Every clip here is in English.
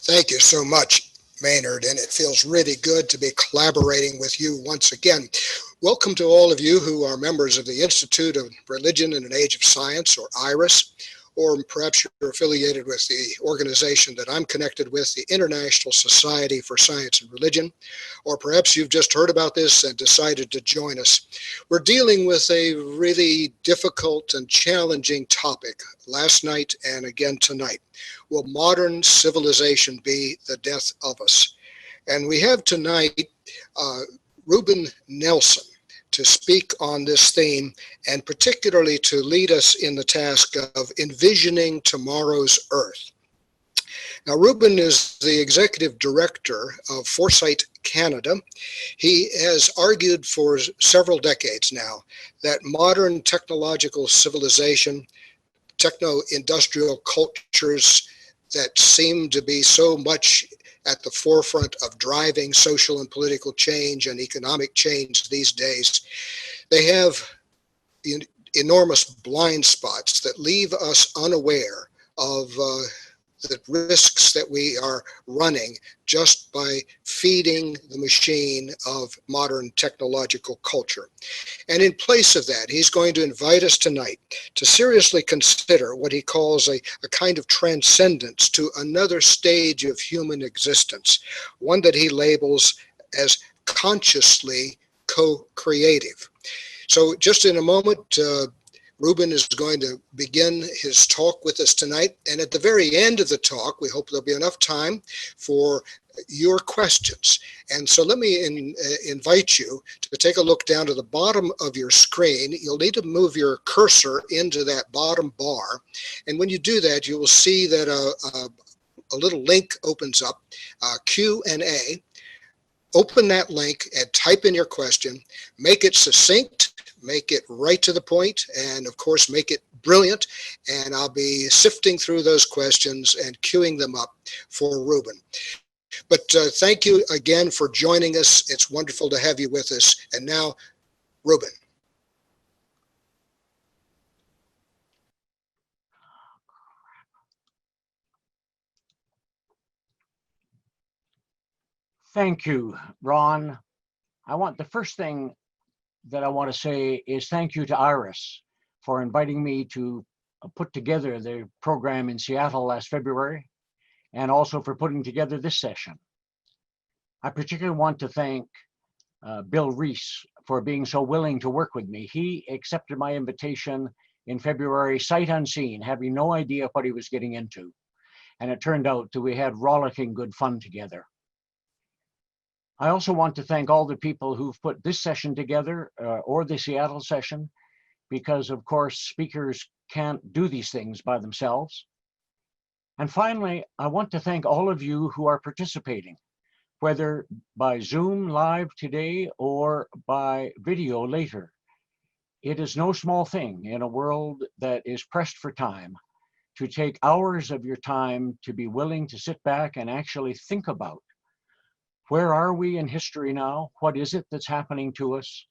Thank you so much, Maynard, and it feels really good to be collaborating with you once again. Welcome to all of you who are members of the Institute of Religion in an Age of Science, or IRIS, or perhaps you're affiliated with the organization that I'm connected with, the International Society for Science and Religion, or perhaps you've just heard about this and decided to join us. We're dealing with a really difficult and challenging topic last night and again tonight. Will modern civilization be the death of us? And we have tonight Ruben Nelson to speak on this theme, and particularly to lead us in the task of envisioning tomorrow's Earth. Now, Ruben is the executive director of Foresight Canada. He has argued for several decades now that modern technological civilization, techno-industrial cultures that seem to be so much at the forefront of driving social and political change and economic change these days, they have enormous blind spots that leave us unaware of the risks that we are running just by feeding the machine of modern technological culture. And in place of that, he's going to invite us tonight to seriously consider what he calls a kind of transcendence to another stage of human existence, one that he labels as consciously co-creative. So just in a moment, Ruben is going to begin his talk with us tonight. And at the very end of the talk, we hope there'll be enough time for your questions. And so let me invite you to take a look down to the bottom of your screen. You'll need to move your cursor into that bottom bar. And when you do that, you will see that a little link opens up, Q&A. Open that link and type in your question. Make it succinct. Make it right to the point, and of course make it brilliant, and I'll be sifting through those questions and queuing them up for Ruben. But thank you again for joining us. It's wonderful to have you with us. And now, Ruben. Thank you, Ron. The first thing that I want to say is thank you to IRIS for inviting me to put together the program in Seattle last February, and also for putting together this session. I particularly want to thank Bill Reese for being so willing to work with me. He accepted my invitation in February, sight unseen, having no idea what he was getting into. And it turned out that we had rollicking good fun together. I also want to thank all the people who've put this session together, or the Seattle session, because of course speakers can't do these things by themselves. And finally, I want to thank all of you who are participating, whether by Zoom live today or by video later. It is no small thing in a world that is pressed for time to take hours of your time to be willing to sit back and actually think about, where are we in history now? What is it that's happening to us?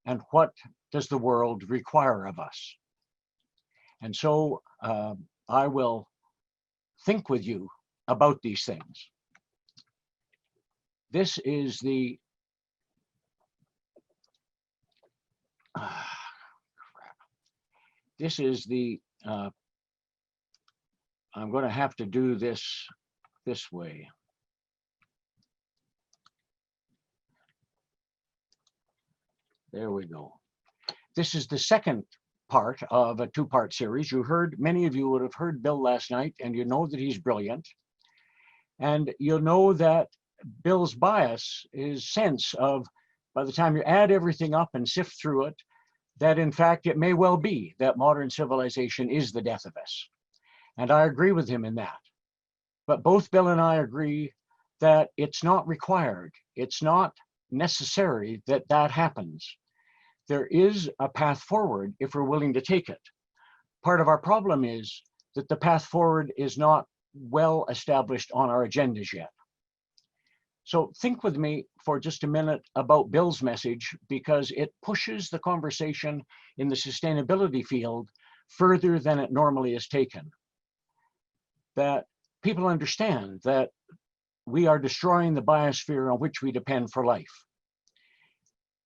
And what does the world require of us? And so I will think with you about these things. This is the I'm going to have to do this way. There we go. This is the second part of a two-part series. Many of you would have heard Bill last night, and you know that he's brilliant. And you'll know that Bill's bias is sense of, by the time you add everything up and sift through it, that in fact it may well be that modern civilization is the death of us. And I agree with him in that. But both Bill and I agree that it's not required. It's not necessary that that happens. There is a path forward if we're willing to take it. Part of our problem is that the path forward is not well established on our agendas yet. So think with me for just a minute about Bill's message, because it pushes the conversation in the sustainability field further than it normally is taken. That people understand that we are destroying the biosphere on which we depend for life.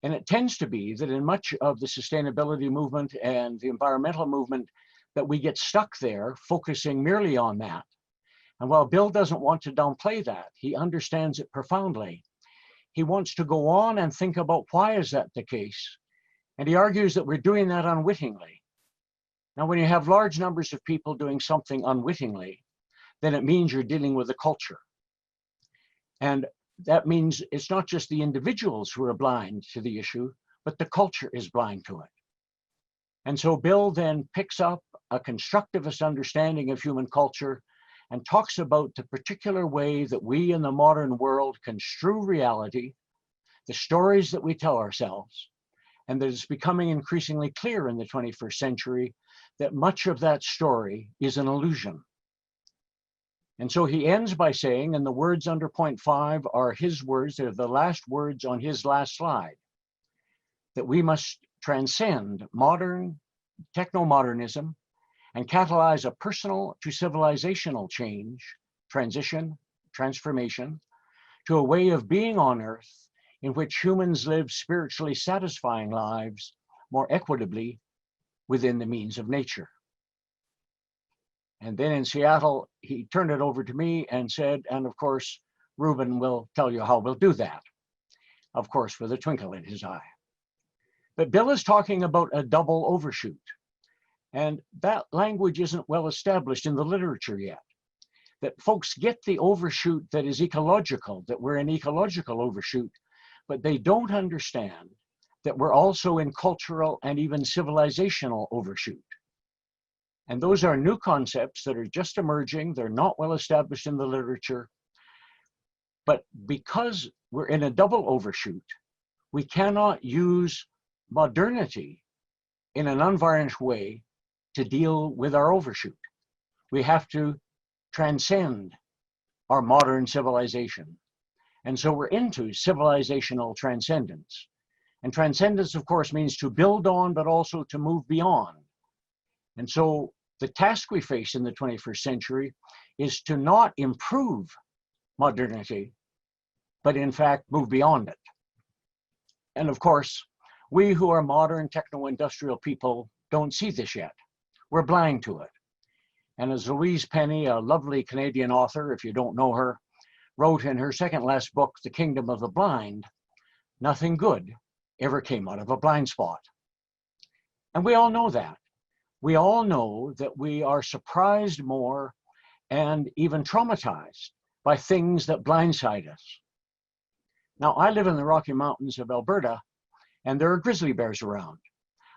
And it tends to be that in much of the sustainability movement and the environmental movement that we get stuck there, focusing merely on that. And while Bill doesn't want to downplay that, he understands it profoundly. He wants to go on and think about why is that the case? And he argues that we're doing that unwittingly. Now, when you have large numbers of people doing something unwittingly, then it means you're dealing with a culture. And that means it's not just the individuals who are blind to the issue, but the culture is blind to it. And so Bill then picks up a constructivist understanding of human culture and talks about the particular way that we in the modern world construe reality, the stories that we tell ourselves, and that it's becoming increasingly clear in the 21st century that much of that story is an illusion. And so he ends by saying, and the words under point 5 are his words, they're the last words on his last slide, that we must transcend modern techno-modernism and catalyze a personal-to-civilizational change, transition, transformation, to a way of being on Earth in which humans live spiritually satisfying lives more equitably within the means of nature. And then in Seattle, he turned it over to me and said, and of course, Ruben will tell you how we'll do that, of course, with a twinkle in his eye. But Bill is talking about a double overshoot. And that language isn't well established in the literature yet. That folks get the overshoot that is ecological, that we're an ecological overshoot, but they don't understand that we're also in cultural and even civilizational overshoot. And those are new concepts that are just emerging. They're not well established in the literature. But because we're in a double overshoot, we cannot use modernity in an unvarnished way to deal with our overshoot. We have to transcend our modern civilization. And so we're into civilizational transcendence. And transcendence, of course, means to build on, but also to move beyond. And so the task we face in the 21st century is to not improve modernity, but in fact, move beyond it. And of course, we who are modern techno-industrial people don't see this yet. We're blind to it. And as Louise Penny, a lovely Canadian author, if you don't know her, wrote in her second last book, The Kingdom of the Blind, nothing good ever came out of a blind spot. And we all know that. We all know that we are surprised more and even traumatized by things that blindside us. Now, I live in the Rocky Mountains of Alberta, and there are grizzly bears around.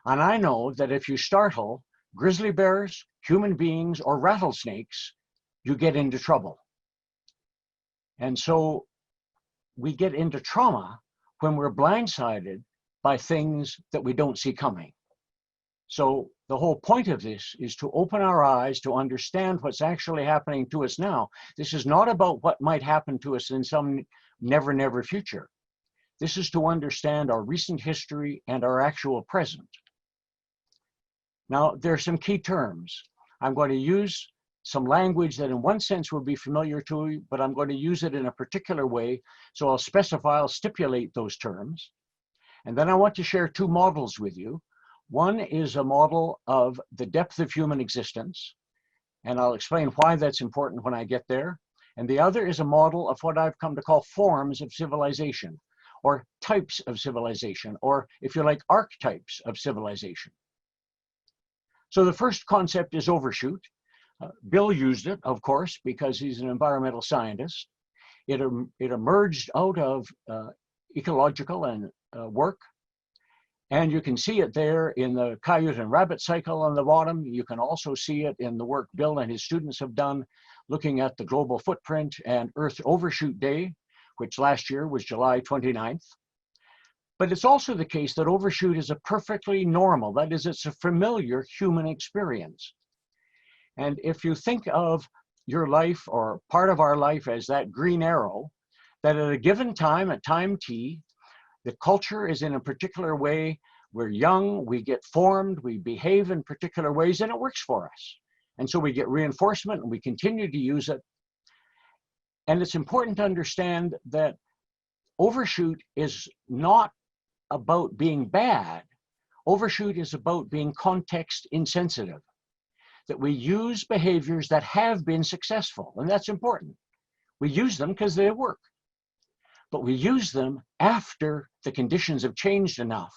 And I know that if you startle grizzly bears, human beings, or rattlesnakes, you get into trouble. And so we get into trauma when we're blindsided by things that we don't see coming. So the whole point of this is to open our eyes to understand what's actually happening to us now. This is not about what might happen to us in some never, never future. This is to understand our recent history and our actual present. Now, there are some key terms. I'm going to use some language that in one sense will be familiar to you, but I'm going to use it in a particular way. So I'll stipulate those terms. And then I want to share two models with you. One is a model of the depth of human existence, and I'll explain why that's important when I get there. And the other is a model of what I've come to call forms of civilization, or types of civilization, or if you like, archetypes of civilization. So the first concept is overshoot. Bill used it, of course, because he's an environmental scientist. It emerged out of ecological and work. And you can see it there in the coyote and rabbit cycle on the bottom. You can also see it in the work Bill and his students have done looking at the global footprint and Earth Overshoot Day, which last year was July 29th. But it's also the case that overshoot is a perfectly normal, that is, it's a familiar human experience. And if you think of your life or part of our life as that green arrow, that at a given time, at time t, the culture is in a particular way, we're young, we get formed, we behave in particular ways, and it works for us. And so we get reinforcement and we continue to use it. And it's important to understand that overshoot is not about being bad. Overshoot is about being context insensitive, that we use behaviors that have been successful, and that's important. We use them because they work, but we use them after the conditions have changed enough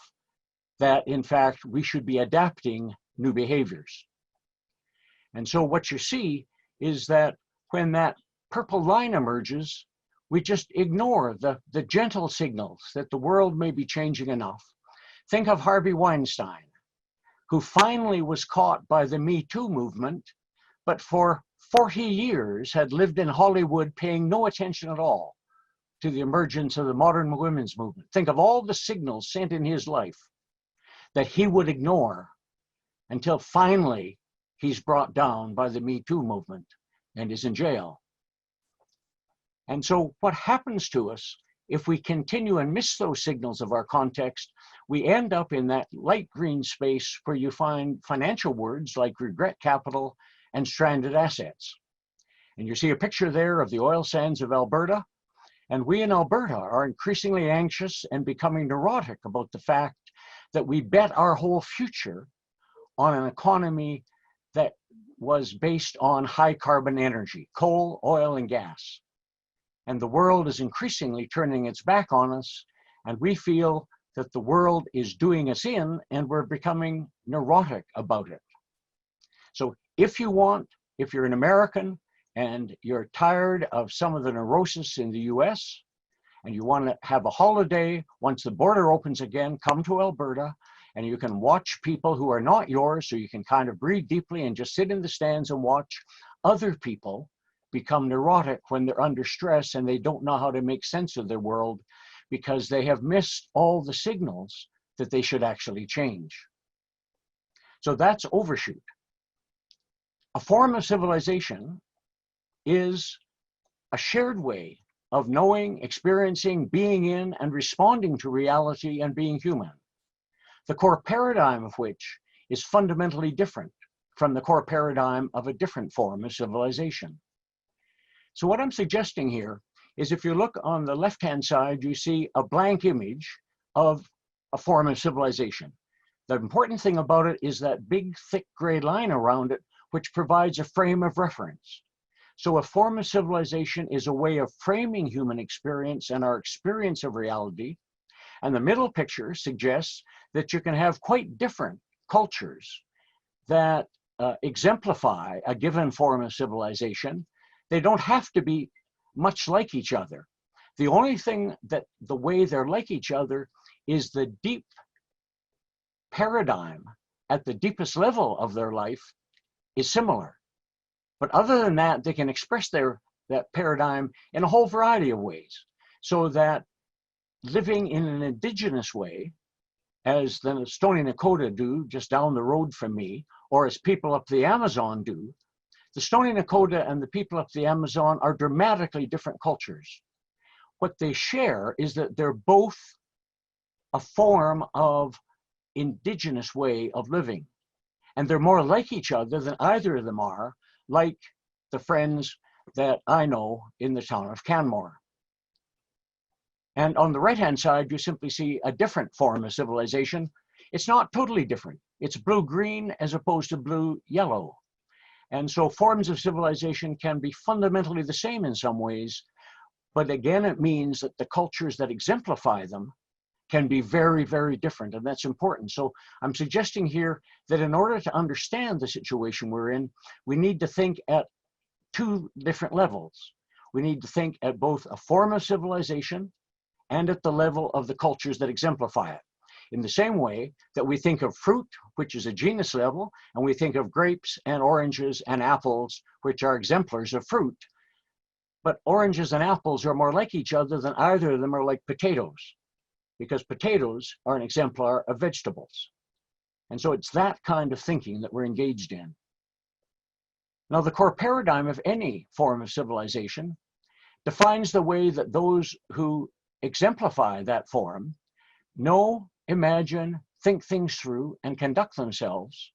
that, in fact, we should be adapting new behaviors. And so what you see is that when that purple line emerges, we just ignore the gentle signals that the world may be changing enough. Think of Harvey Weinstein, who finally was caught by the Me Too movement, but for 40 years had lived in Hollywood paying no attention at all to the emergence of the modern women's movement. Think of all the signals sent in his life that he would ignore until finally he's brought down by the Me Too movement and is in jail. And so what happens to us if we continue and miss those signals of our context, we end up in that light green space where you find financial words like regret capital and stranded assets. And you see a picture there of the oil sands of Alberta. And we in Alberta are increasingly anxious and becoming neurotic about the fact that we bet our whole future on an economy that was based on high carbon energy, coal, oil, and gas. And the world is increasingly turning its back on us, and we feel that the world is doing us in, and we're becoming neurotic about it. So if you're an American and you're tired of some of the neurosis in the US, and you want to have a holiday, once the border opens again, come to Alberta, and you can watch people who are not yours, so you can kind of breathe deeply and just sit in the stands and watch other people become neurotic when they're under stress and they don't know how to make sense of their world because they have missed all the signals that they should actually change. So that's overshoot. A form of civilization is a shared way of knowing, experiencing, being in, and responding to reality and being human, the core paradigm of which is fundamentally different from the core paradigm of a different form of civilization. So what I'm suggesting here is if you look on the left-hand side, you see a blank image of a form of civilization. The important thing about it is that big, thick gray line around it, which provides a frame of reference. So a form of civilization is a way of framing human experience and our experience of reality. And the middle picture suggests that you can have quite different cultures that exemplify a given form of civilization. They don't have to be much like each other. The only thing that the way they're like each other is the deep paradigm at the deepest level of their life is similar. But other than that, they can express that paradigm in a whole variety of ways. So that living in an indigenous way, as the Stoney Nakoda do just down the road from me, or as people up the Amazon do, the Stoney Nakoda and the people up the Amazon are dramatically different cultures. What they share is that they're both a form of indigenous way of living. And they're more like each other than either of them are like the friends that I know in the town of Canmore. And on the right-hand side, you simply see a different form of civilization. It's not totally different. It's blue-green as opposed to blue-yellow. And so forms of civilization can be fundamentally the same in some ways, but again, it means that the cultures that exemplify them can be very, very different, and that's important. So I'm suggesting here that in order to understand the situation we're in, we need to think at two different levels. We need to think at both a form of civilization and at the level of the cultures that exemplify it. In the same way that we think of fruit, which is a genus level, and we think of grapes and oranges and apples, which are exemplars of fruit. But oranges and apples are more like each other than either of them are like potatoes, because potatoes are an exemplar of vegetables. And so it's that kind of thinking that we're engaged in. Now, the core paradigm of any form of civilization defines the way that those who exemplify that form know, imagine, think things through, and conduct themselves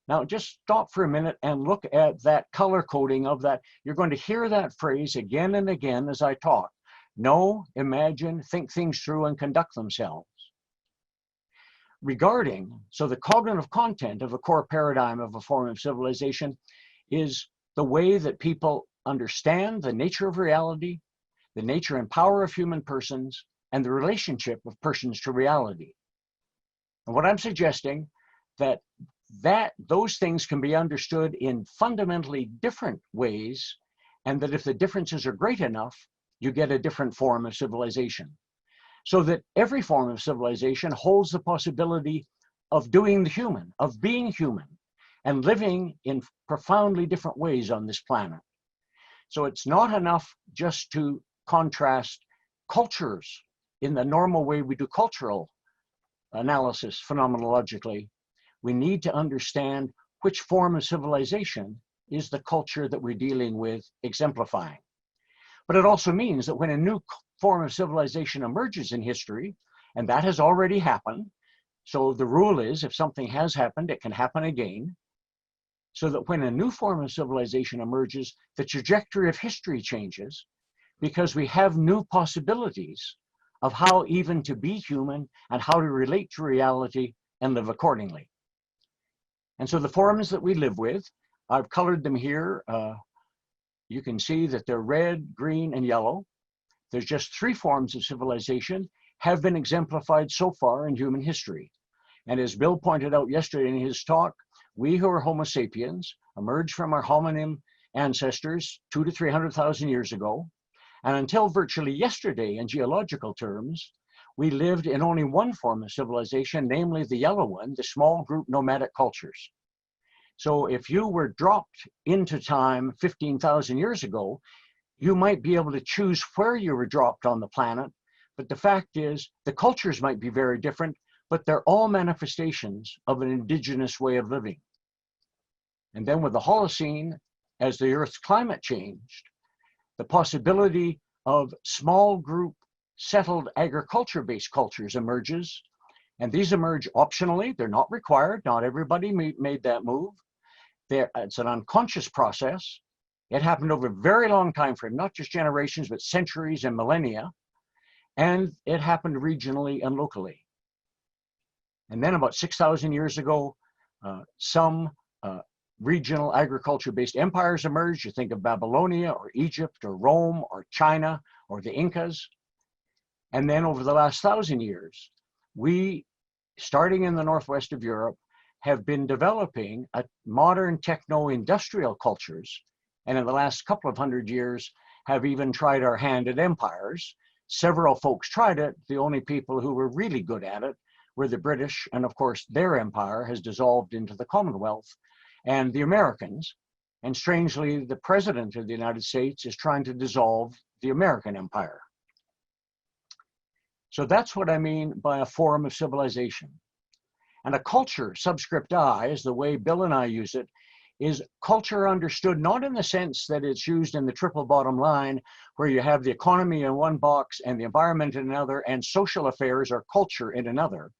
Now, just stop for a minute and look at that color coding of that. You're going to hear that phrase again and again as I talk. Know, imagine, think things through, and conduct themselves. So the cognitive content of a core paradigm of a form of civilization is the way that people understand the nature of reality, the nature and power of human persons, and the relationship of persons to reality. And what I'm suggesting that those things can be understood in fundamentally different ways, and that if the differences are great enough, you get a different form of civilization. So that every form of civilization holds the possibility of doing the human, of being human, and living in profoundly different ways on this planet. So it's not enough just to contrast cultures in the normal way we do cultural analysis phenomenologically. We need to understand which form of civilization is the culture that we're dealing with exemplifying. But it also means that when a new form of civilization emerges in history, and that has already happened, so the rule is if something has happened, it can happen again, so that when a new form of civilization emerges, the trajectory of history changes because we have new possibilities of how even to be human and how to relate to reality and live accordingly. And so the forms that we live with, I've colored them here. You can see that they're red, green, and yellow. There's just 3 forms of civilization have been exemplified so far in human history. And as Bill pointed out yesterday in his talk, we who are Homo sapiens emerged from our hominin ancestors 200 to 300,000 years ago. And until virtually yesterday, in geological terms, we lived in only one form of civilization, namely the yellow one, the small group nomadic cultures. So if you were dropped into time 15,000 years ago, you might be able to choose where you were dropped on the planet, but the fact is the cultures might be very different, but they're all manifestations of an indigenous way of living. And then with the Holocene, as the Earth's climate changed, the possibility of small group settled agriculture-based cultures emerges, and these emerge optionally. They're not required. Not everybody made that move. It's an unconscious process. It happened over a very long time frame, not just generations, but centuries and millennia. And it happened regionally and locally. And then about 6,000 years ago, some regional agriculture-based empires emerged. You think of Babylonia or Egypt or Rome or China or the Incas. And then over the last 1,000 years, we, starting in the northwest of Europe, have been developing a modern techno-industrial cultures, and in the last couple of 100 years have even tried our hand at empires. Several folks tried it. The only people who were really good at it were the British, and of course their empire has dissolved into the Commonwealth, and the Americans. And strangely, the President of the United States is trying to dissolve the American empire. So that's what I mean by a form of civilization. And a culture, subscript I, is the way Bill and I use it, is culture understood not in the sense that it's used in the triple bottom line, where you have the economy in one box and the environment in another, and social affairs or culture in another.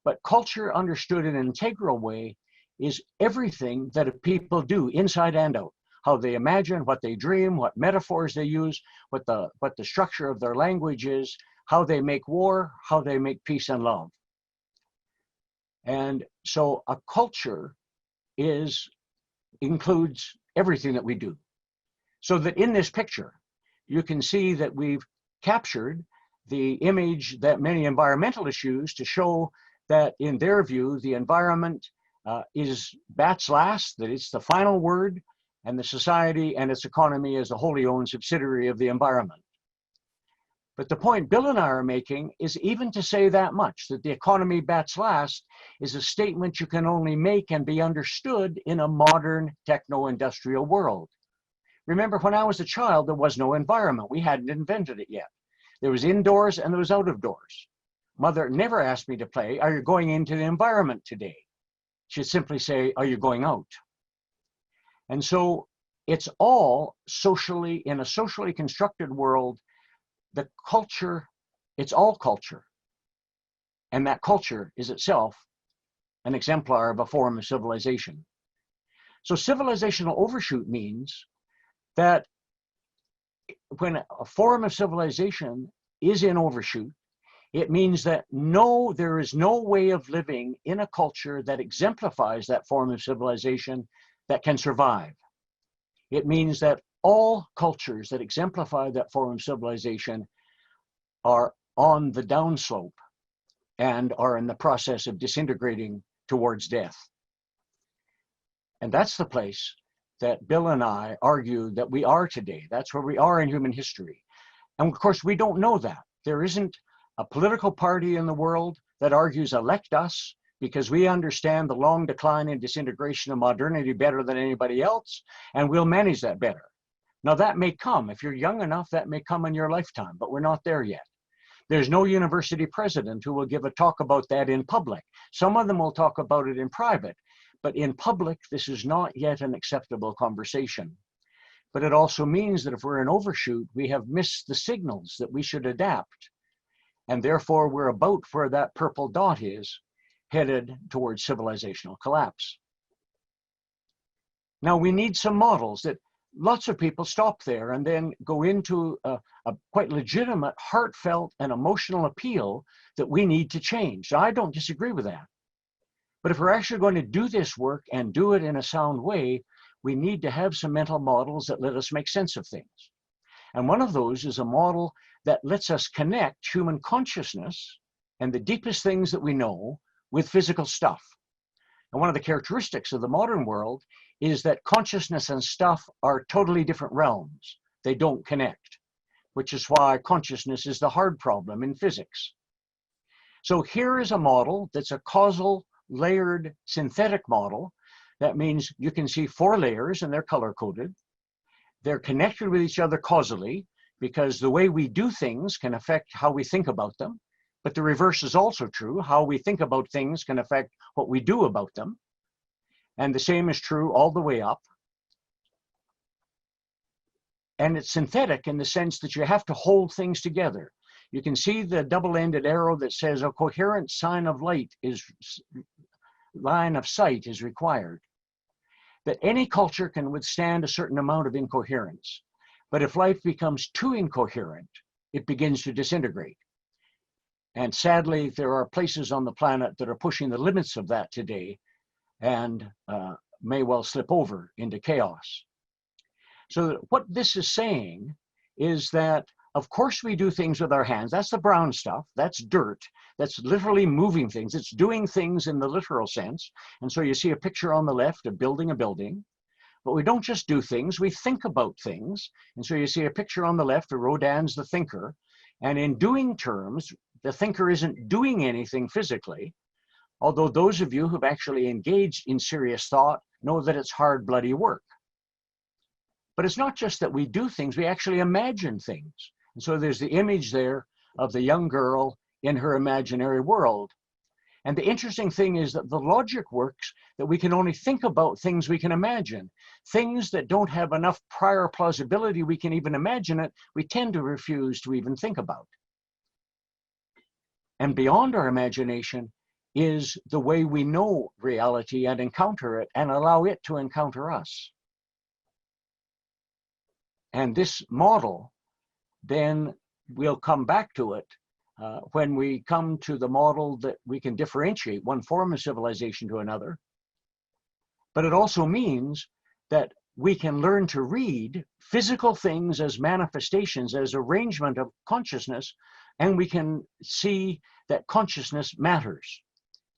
But culture understood in an integral way is everything that people do inside and out. How they imagine, what they dream, what metaphors they use, what the structure of their language is, how they make war, how they make peace and love. And so a culture includes everything that we do. So that in this picture, you can see that we've captured the image that many environmentalists use to show that in their view, the environment is bat's last, that it's the final word, and the society and its economy is a wholly owned subsidiary of the environment. But the point Bill and I are making is even to say that much, that the economy bats last, is a statement you can only make and be understood in a modern techno-industrial world. Remember, when I was a child, there was no environment. We hadn't invented it yet. There was indoors and there was out of doors. Mother never asked me to play, "Are you going into the environment today?" She'd simply say, "Are you going out?" And so it's all socially, in a socially constructed world, the culture, it's all culture. And that culture is itself an exemplar of a form of civilization. So civilizational overshoot means that when a form of civilization is in overshoot, it means that there is no way of living in a culture that exemplifies that form of civilization that can survive. It means that all cultures that exemplify that form of civilization are on the downslope and are in the process of disintegrating towards death. And that's the place that Bill and I argue that we are today. That's where we are in human history. And of course, we don't know that. There isn't a political party in the world that argues elect us because we understand the long decline and disintegration of modernity better than anybody else, and we'll manage that better. Now that may come, if you're young enough, that may come in your lifetime, but we're not there yet. There's no university president who will give a talk about that in public. Some of them will talk about it in private, but in public, this is not yet an acceptable conversation. But it also means that if we're in overshoot, we have missed the signals that we should adapt. And therefore, we're about where that purple dot is, headed towards civilizational collapse. Now, we need some models that lots of people stop there and then go into a quite legitimate, heartfelt, and emotional appeal that we need to change. Now, I don't disagree with that. But if we're actually going to do this work and do it in a sound way, we need to have some mental models that let us make sense of things. And one of those is a model that lets us connect human consciousness and the deepest things that we know with physical stuff. And one of the characteristics of the modern world is that consciousness and stuff are totally different realms. They don't connect, which is why consciousness is the hard problem in physics. So here is a model that's a causal, layered, synthetic model. That means you can see 4 layers and they're color-coded. They're connected with each other causally because the way we do things can affect how we think about them. But the reverse is also true. How we think about things can affect what we do about them. And the same is true all the way up. And it's synthetic in the sense that you have to hold things together. You can see the double-ended arrow that says a coherent line of sight is required. That any culture can withstand a certain amount of incoherence. But if life becomes too incoherent, it begins to disintegrate. And sadly, there are places on the planet that are pushing the limits of that today and may well slip over into chaos. So what this is saying is that, of course, we do things with our hands. That's the brown stuff. That's dirt. That's literally moving things. It's doing things in the literal sense. And so you see a picture on the left of building a building. But we don't just do things, we think about things. And so you see a picture on the left of Rodin's The Thinker. And in doing terms, the thinker isn't doing anything physically, although those of you who've actually engaged in serious thought know that it's hard, bloody work. But it's not just that we do things, we actually imagine things. And so there's the image there of the young girl in her imaginary world. And the interesting thing is that the logic works that we can only think about things we can imagine. Things that don't have enough prior plausibility we can even imagine it, we tend to refuse to even think about. And beyond our imagination is the way we know reality and encounter it and allow it to encounter us. And this model, then we'll come back to it when we come to the model that we can differentiate one form of civilization to another. But it also means that we can learn to read physical things as manifestations, as arrangement of consciousness, and we can see that consciousness matters.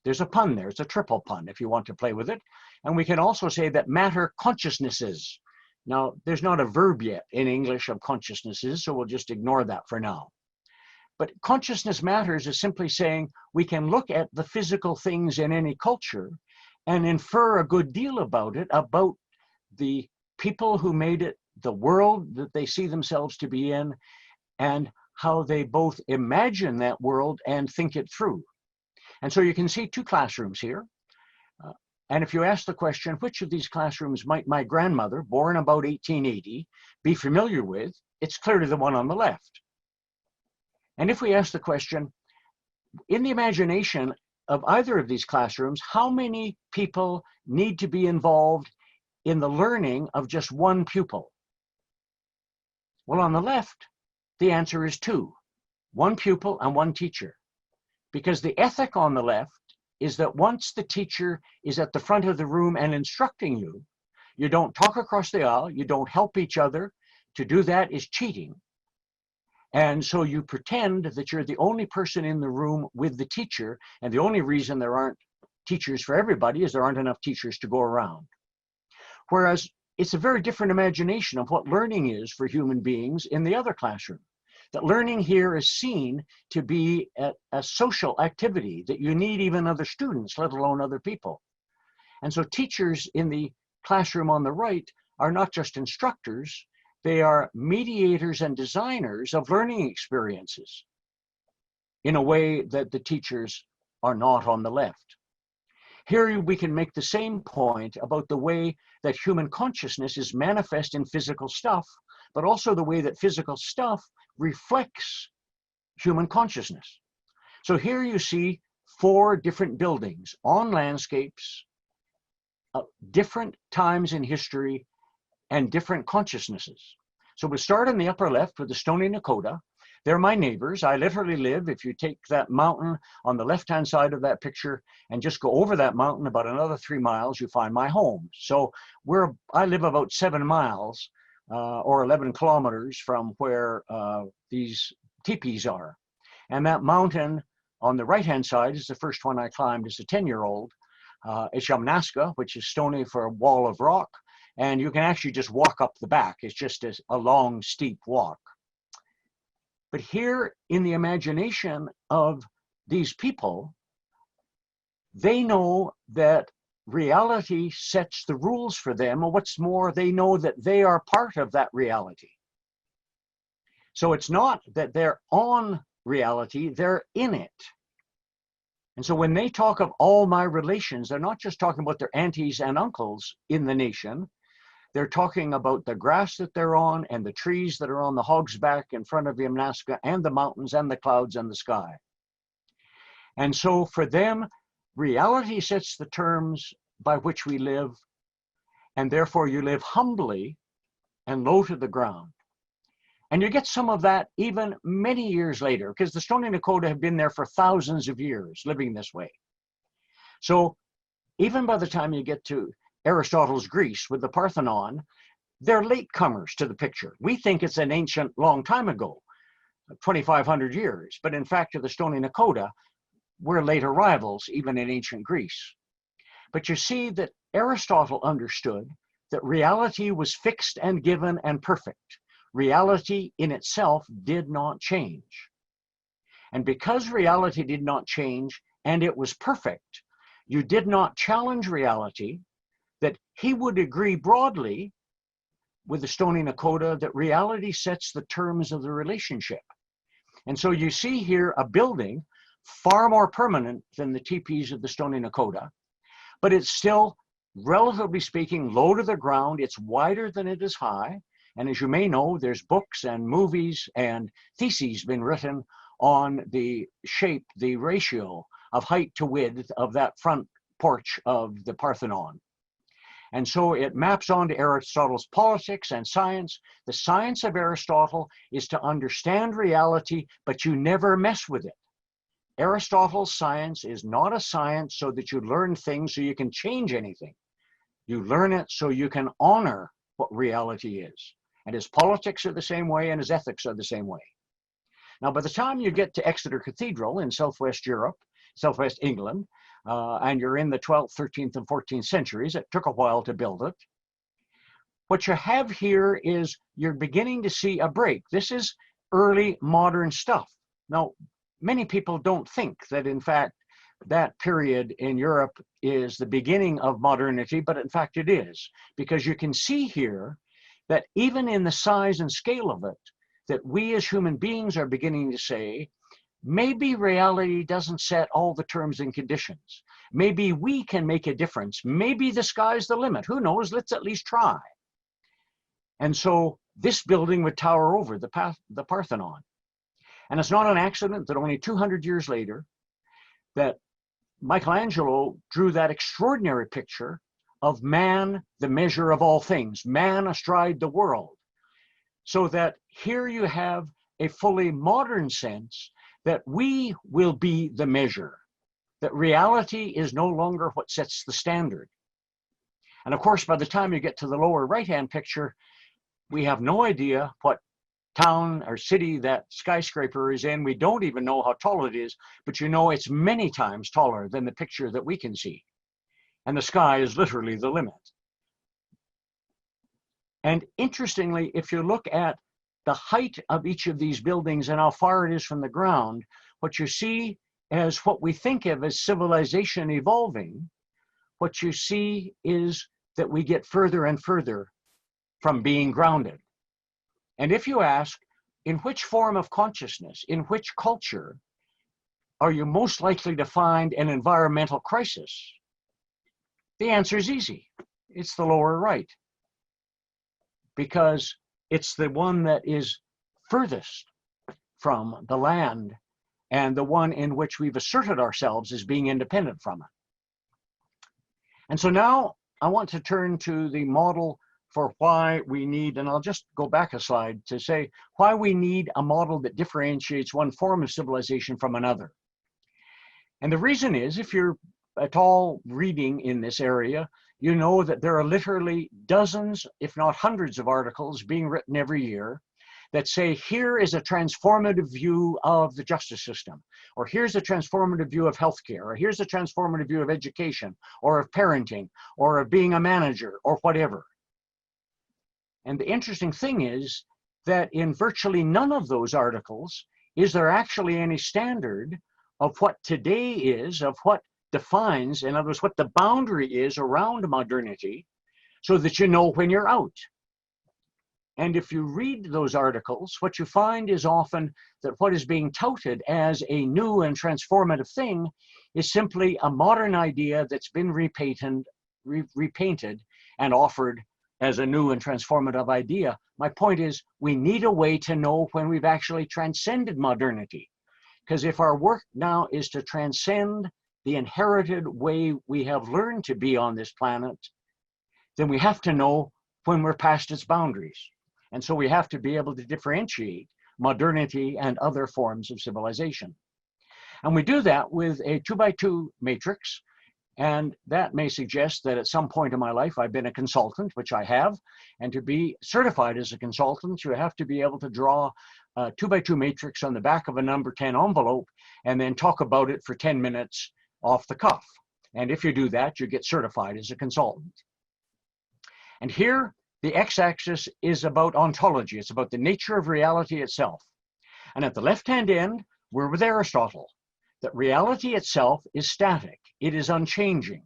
There's a pun there, it's a triple pun if you want to play with it. And we can also say that matter consciousnesses. Now, there's not a verb yet in English of consciousnesses, so we'll just ignore that for now. But consciousness matters is simply saying we can look at the physical things in any culture and infer a good deal about it, about the people who made it, the world that they see themselves to be in, and how they both imagine that world and think it through. And so you can see 2 classrooms here. And if you ask the question, which of these classrooms might my grandmother, born about 1880, be familiar with, it's clearly the one on the left. And if we ask the question, in the imagination of either of these classrooms, how many people need to be involved in the learning of just one pupil? Well, on the left, the answer is two, one pupil and one teacher. Because the ethic on the left is that once the teacher is at the front of the room and instructing you, you don't talk across the aisle, you don't help each other. To do that is cheating. And so you pretend that you're the only person in the room with the teacher, and the only reason there aren't teachers for everybody is there aren't enough teachers to go around. Whereas it's a very different imagination of what learning is for human beings in the other classroom. That learning here is seen to be a social activity, that you need even other students, let alone other people. And so teachers in the classroom on the right are not just instructors, they are mediators and designers of learning experiences in a way that the teachers are not on the left. Here we can make the same point about the way that human consciousness is manifest in physical stuff, but also the way that physical stuff reflects human consciousness. So here you see 4 different buildings on landscapes, different times in history, and different consciousnesses. So we start in the upper left with the Stoney Nakoda. They're my neighbors. I literally live, if you take that mountain on the left-hand side of that picture and just go over that mountain about another 3 miles, you find my home. So I live about 7 miles or 11 kilometers from where these teepees are. And that mountain on the right-hand side is the first one I climbed as a 10-year-old. It's Yamnaska, which is Stoney for a wall of rock. And you can actually just walk up the back. It's just a long, steep walk. But here in the imagination of these people, they know that reality sets the rules for them. And what's more, they know that they are part of that reality. So it's not that they're on reality, they're in it. And so when they talk of all my relations, they're not just talking about their aunties and uncles in the nation. They're talking about the grass that they're on and the trees that are on the hog's back in front of Yamnaska and the mountains and the clouds and the sky. And so for them, reality sets the terms by which we live, and therefore you live humbly and low to the ground. And you get some of that even many years later, because the Stoney Nakoda have been there for thousands of years living this way. So even by the time you get to Aristotle's Greece with the Parthenon, they're latecomers to the picture. We think it's an ancient long time ago, 2,500 years, but in fact to the Stoney Nakoda, we're late arrivals even in ancient Greece. But you see that Aristotle understood that reality was fixed and given and perfect. Reality in itself did not change. And because reality did not change and it was perfect, you did not challenge reality, that he would agree broadly with the Stoney Nakoda that reality sets the terms of the relationship. And so you see here a building far more permanent than the teepees of the Stoney Nakoda, but it's still, relatively speaking, low to the ground. It's wider than it is high. And as you may know, there's books and movies and theses been written on the shape, the ratio of height to width of that front porch of the Parthenon. And so it maps onto Aristotle's politics and science. The science of Aristotle is to understand reality, but you never mess with it. Aristotle's science is not a science so that you learn things so you can change anything. You learn it so you can honor what reality is. And his politics are the same way, and his ethics are the same way. Now, by the time you get to Exeter Cathedral in Southwest Europe, Southwest England, and you're in the 12th, 13th, and 14th centuries, it took a while to build it. What you have here is you're beginning to see a break. This is early modern stuff. Now, many people don't think that, in fact, that period in Europe is the beginning of modernity, but in fact it is, because you can see here that even in the size and scale of it, that we as human beings are beginning to say, maybe reality doesn't set all the terms and conditions. Maybe we can make a difference. Maybe the sky's the limit. Who knows? Let's at least try. And so this building would tower over the Parthenon. And it's not an accident that only 200 years later, that Michelangelo drew that extraordinary picture of man, the measure of all things, man astride the world. So that here you have a fully modern sense that we will be the measure, that reality is no longer what sets the standard. And of course, by the time you get to the lower right-hand picture, we have no idea what town or city that skyscraper is in. We don't even know how tall it is, but you know it's many times taller than the picture that we can see. And the sky is literally the limit. And interestingly, if you look at the height of each of these buildings and how far it is from the ground, what you see as what we think of as civilization evolving, what you see is that we get further and further from being grounded. And if you ask, in which form of consciousness, in which culture, are you most likely to find an environmental crisis? The answer is easy. It's the lower right. Because it's the one that is furthest from the land and the one in which we've asserted ourselves as being independent from it. And so now I want to turn to the model for why we need, and I'll just go back a slide to say why we need a model that differentiates one form of civilization from another. And the reason is, if you're at all reading in this area, you know that there are literally dozens, if not hundreds of articles being written every year that say, here is a transformative view of the justice system, or here's a transformative view of healthcare, or here's a transformative view of education, or of parenting, or of being a manager, or whatever. And the interesting thing is that in virtually none of those articles is there actually any standard of what today is, of what defines, in other words, what the boundary is around modernity, so that you know when you're out. And if you read those articles, what you find is often that what is being touted as a new and transformative thing is simply a modern idea that's been repainted and offered as a new and transformative idea. My point is, we need a way to know when we've actually transcended modernity. Because if our work now is to transcend the inherited way we have learned to be on this planet, then we have to know when we're past its boundaries. And so we have to be able to differentiate modernity and other forms of civilization. And we do that with a 2x2 matrix. And that may suggest that at some point in my life, I've been a consultant, which I have. And to be certified as a consultant, you have to be able to draw a 2x2 matrix on the back of a number 10 envelope and then talk about it for 10 minutes off the cuff. And if you do that, you get certified as a consultant. And here, the x-axis is about ontology. It's about the nature of reality itself. And at the left-hand end, we're with Aristotle, that reality itself is static. It is unchanging.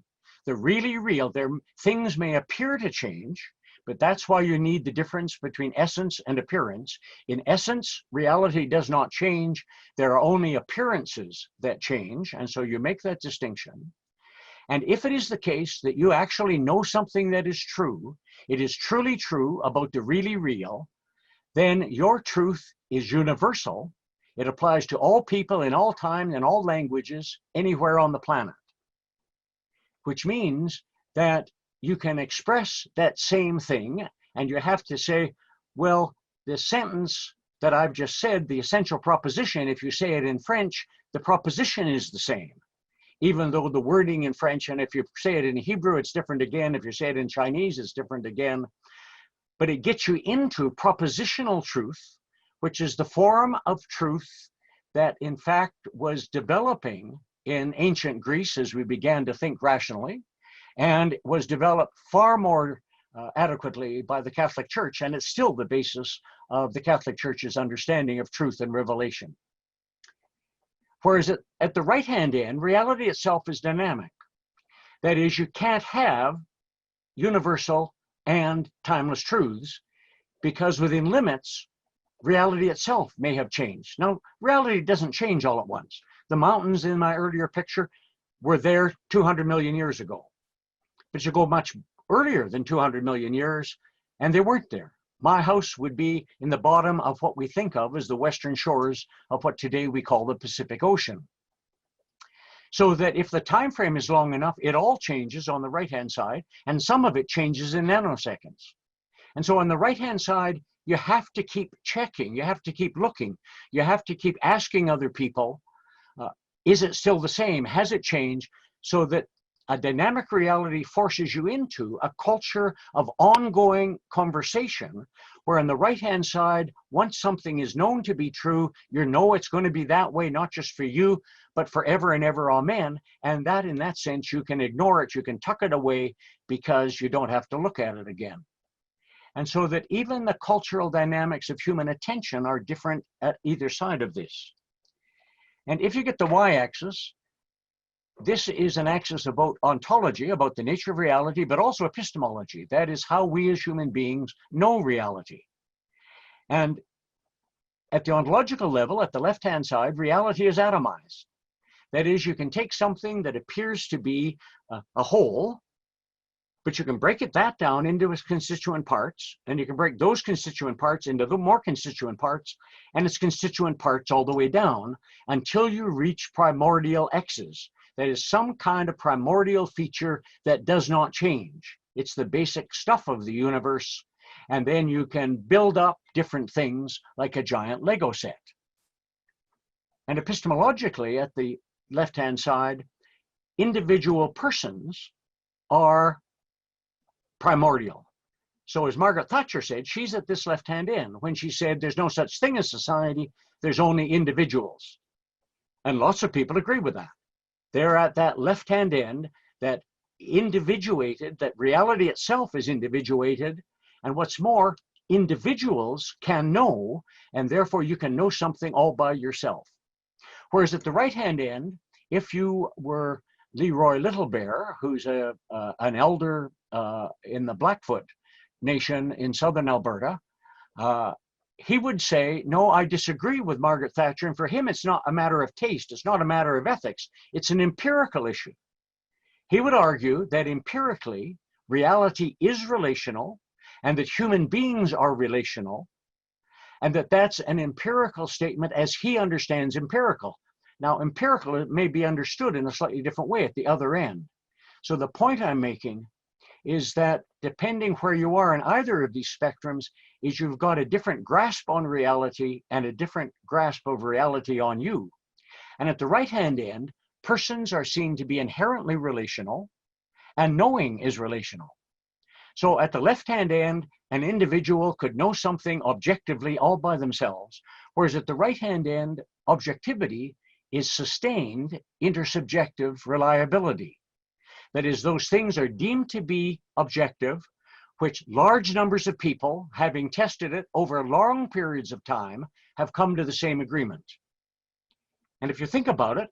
The really real, things may appear to change, but that's why you need the difference between essence and appearance. In essence, reality does not change. There are only appearances that change, and so you make that distinction. And if it is the case that you actually know something that is true, it is truly true about the really real, then your truth is universal. It applies to all people in all time and all languages anywhere on the planet, which means that you can express that same thing, and you have to say, well, the sentence that I've just said, the essential proposition, if you say it in French, the proposition is the same, even though the wording in French, and if you say it in Hebrew, it's different again. If you say it in Chinese, it's different again. But it gets you into propositional truth, which is the form of truth that in fact was developing in ancient Greece as we began to think rationally, and was developed far more adequately by the Catholic Church, and it's still the basis of the Catholic Church's understanding of truth and revelation. Whereas at the right-hand end, reality itself is dynamic. That is, you can't have universal and timeless truths, because within limits, reality itself may have changed. Now, reality doesn't change all at once. The mountains in my earlier picture were there 200 million years ago. But you go much earlier than 200 million years, and they weren't there. My house would be in the bottom of what we think of as the western shores of what today we call the Pacific Ocean. So that if the time frame is long enough, it all changes on the right-hand side, and some of it changes in nanoseconds. And so on the right-hand side, you have to keep checking, you have to keep looking, you have to keep asking other people, is it still the same? Has it changed? So that a dynamic reality forces you into a culture of ongoing conversation, where on the right-hand side, once something is known to be true, you know it's going to be that way, not just for you, but forever and ever, amen. And that, in that sense, you can ignore it, you can tuck it away, because you don't have to look at it again. And so that even the cultural dynamics of human attention are different at either side of this. And if you get the y-axis, this is an axis about ontology, about the nature of reality, but also epistemology. That is how we as human beings know reality. And at the ontological level, at the left-hand side, reality is atomized. That is, you can take something that appears to be a whole, but you can break that down into its constituent parts, and you can break those constituent parts into the more constituent parts, and its constituent parts all the way down, until you reach primordial X's. That is some kind of primordial feature that does not change. It's the basic stuff of the universe. And then you can build up different things like a giant Lego set. And epistemologically, at the left-hand side, individual persons are primordial. So as Margaret Thatcher said, she's at this left-hand end when she said there's no such thing as society, there's only individuals. And lots of people agree with that. They're at that left-hand end, that individuated, that reality itself is individuated. And what's more, individuals can know, and therefore you can know something all by yourself. Whereas at the right-hand end, if you were Leroy Little Bear, who's an elder in the Blackfoot Nation in southern Alberta, he would say, no, I disagree with Margaret Thatcher. And for him, it's not a matter of taste. It's not a matter of ethics. It's an empirical issue. He would argue that empirically, reality is relational, and that human beings are relational, and that that's an empirical statement as he understands empirical. Now, empirical may be understood in a slightly different way at the other end. So the point I'm making is that depending where you are in either of these spectrums, is you've got a different grasp on reality and a different grasp of reality on you. And at the right-hand end, persons are seen to be inherently relational, and knowing is relational. So at the left-hand end, an individual could know something objectively all by themselves, whereas at the right-hand end, objectivity is sustained intersubjective reliability. That is, those things are deemed to be objective, which large numbers of people, having tested it over long periods of time, have come to the same agreement. And if you think about it,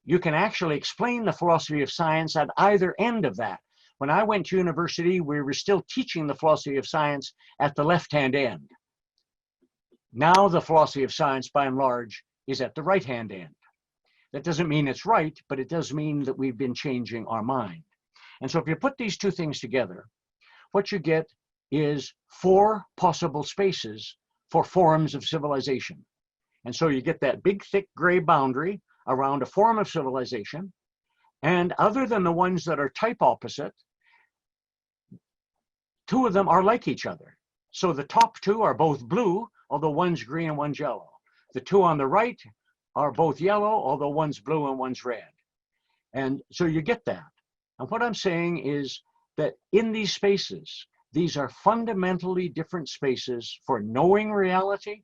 you can actually explain the philosophy of science at either end of that. When I went to university, we were still teaching the philosophy of science at the left-hand end. Now the philosophy of science, by and large, is at the right-hand end. That doesn't mean it's right, but it does mean that we've been changing our mind. And so if you put these two things together, what you get is 4 possible spaces for forms of civilization. And so you get that big, thick gray boundary around a form of civilization. And other than the ones that are type opposite, 2 of them are like each other. So the top 2 are both blue, although one's green and one's yellow. The 2 on the right are both yellow, although one's blue and one's red. And so you get that. And what I'm saying is that in these spaces, these are fundamentally different spaces for knowing reality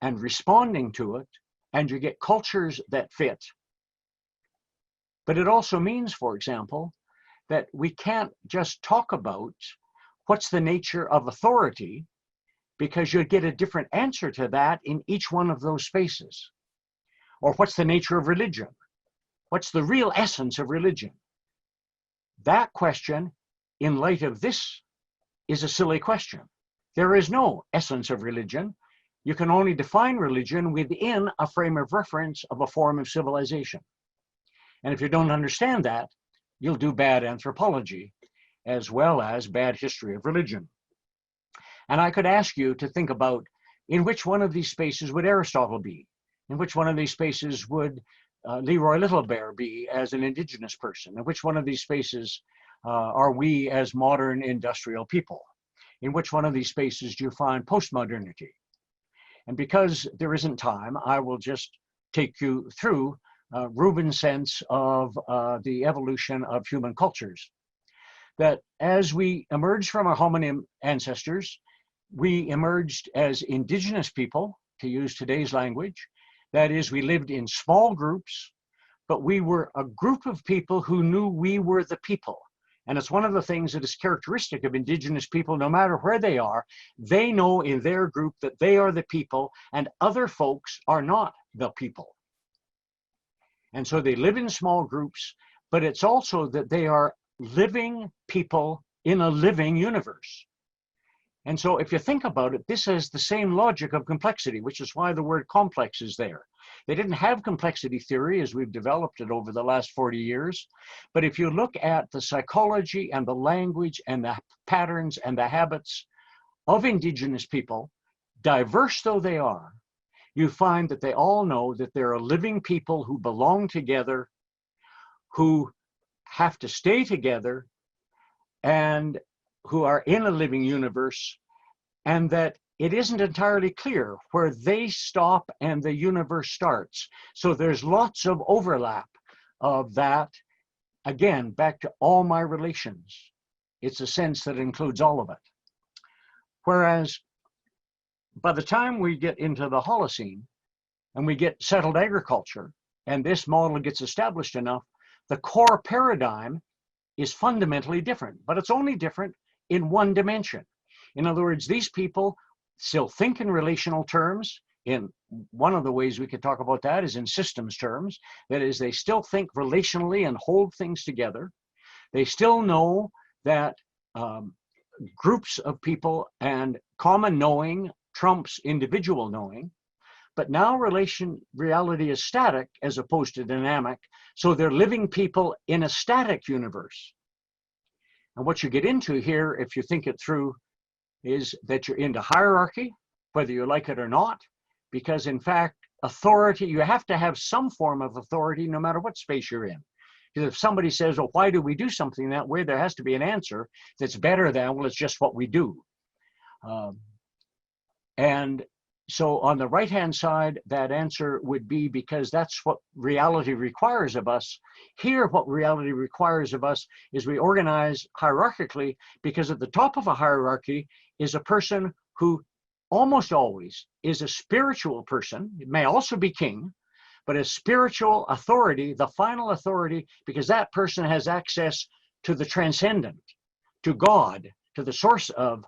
and responding to it, and you get cultures that fit. But it also means, for example, that we can't just talk about what's the nature of authority, because you'll get a different answer to that in each one of those spaces. Or what's the nature of religion? What's the real essence of religion? That question, in light of this, is a silly question. There is no essence of religion. You can only define religion within a frame of reference of a form of civilization. And if you don't understand that, you'll do bad anthropology as well as bad history of religion. And I could ask you to think about in which one of these spaces would Aristotle be? In which one of these spaces would Leroy Little Bear be as an Indigenous person? And which one of these spaces are we as modern industrial people? In which one of these spaces do you find postmodernity? And because there isn't time, I will just take you through Ruben's sense of the evolution of human cultures. That as we emerged from our hominin ancestors, we emerged as indigenous people, to use today's language. That is, we lived in small groups, but we were a group of people who knew we were the people. And it's one of the things that is characteristic of indigenous people, no matter where they are, they know in their group that they are the people and other folks are not the people. And so they live in small groups, but it's also that they are living people in a living universe. And so if you think about it, this has the same logic of complexity, which is why the word complex is there. They didn't have complexity theory as we've developed it over the last 40 years. But if you look at the psychology and the language and the patterns and the habits of indigenous people, diverse though they are, you find that they all know that they're a living people who belong together, who have to stay together, and who are in a living universe, and that it isn't entirely clear where they stop and the universe starts. So there's lots of overlap of that. Again, back to all my relations. It's a sense that includes all of it. Whereas by the time we get into the Holocene and we get settled agriculture, and this model gets established enough, the core paradigm is fundamentally different, but it's only different in one dimension. In other words, these people still think in relational terms. In one of the ways we could talk about that is in systems terms. That is, they still think relationally and hold things together. They still know that groups of people and common knowing trumps individual knowing. But now reality is static as opposed to dynamic. So they're living people in a static universe. And what you get into here, if you think it through, is that you're into hierarchy, whether you like it or not, because in fact, authority, you have to have some form of authority no matter what space you're in. Because if somebody says, well, why do we do something that way? There has to be an answer that's better than, well, it's just what we do. And so on the right-hand side, that answer would be because that's what reality requires of us. Here, what reality requires of us is we organize hierarchically, because at the top of a hierarchy is a person who almost always is a spiritual person. It may also be king, but a spiritual authority, the final authority, because that person has access to the transcendent, to God, to the source of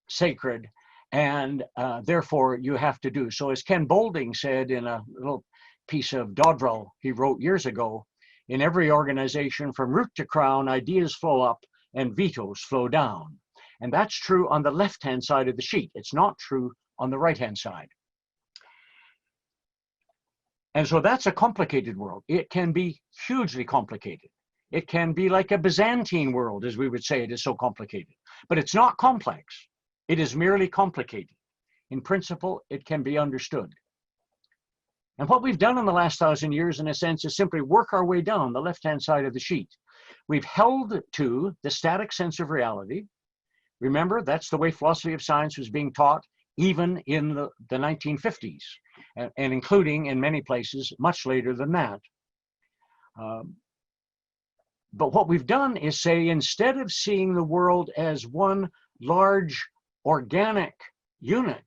sacred, and therefore you have to do. So as Ken Boulding said in a little piece of Dodrell he wrote years ago, in every organization from root to crown, ideas flow up and vetoes flow down. And that's true on the left-hand side of the sheet. It's not true on the right-hand side. And so that's a complicated world. It can be hugely complicated. It can be like a Byzantine world, as we would say. It is so complicated. But it's not complex. It is merely complicated. In principle, it can be understood. And what we've done in the last 1,000 years, in a sense, is simply work our way down the left-hand side of the sheet. We've held to the static sense of reality. Remember, that's the way philosophy of science was being taught even in the 1950s, and including in many places much later than that. But what we've done is say, instead of seeing the world as one large organic unit,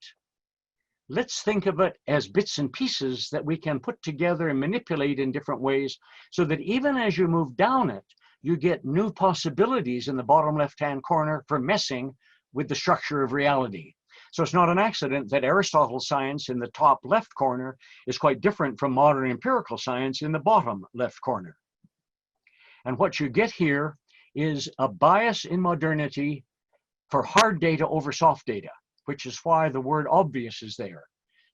let's think of it as bits and pieces that we can put together and manipulate in different ways, so that even as you move down it, you get new possibilities in the bottom left-hand corner for messing with the structure of reality. So it's not an accident that Aristotle's science in the top left corner is quite different from modern empirical science in the bottom left corner. And what you get here is a bias in modernity for hard data over soft data, which is why the word obvious is there.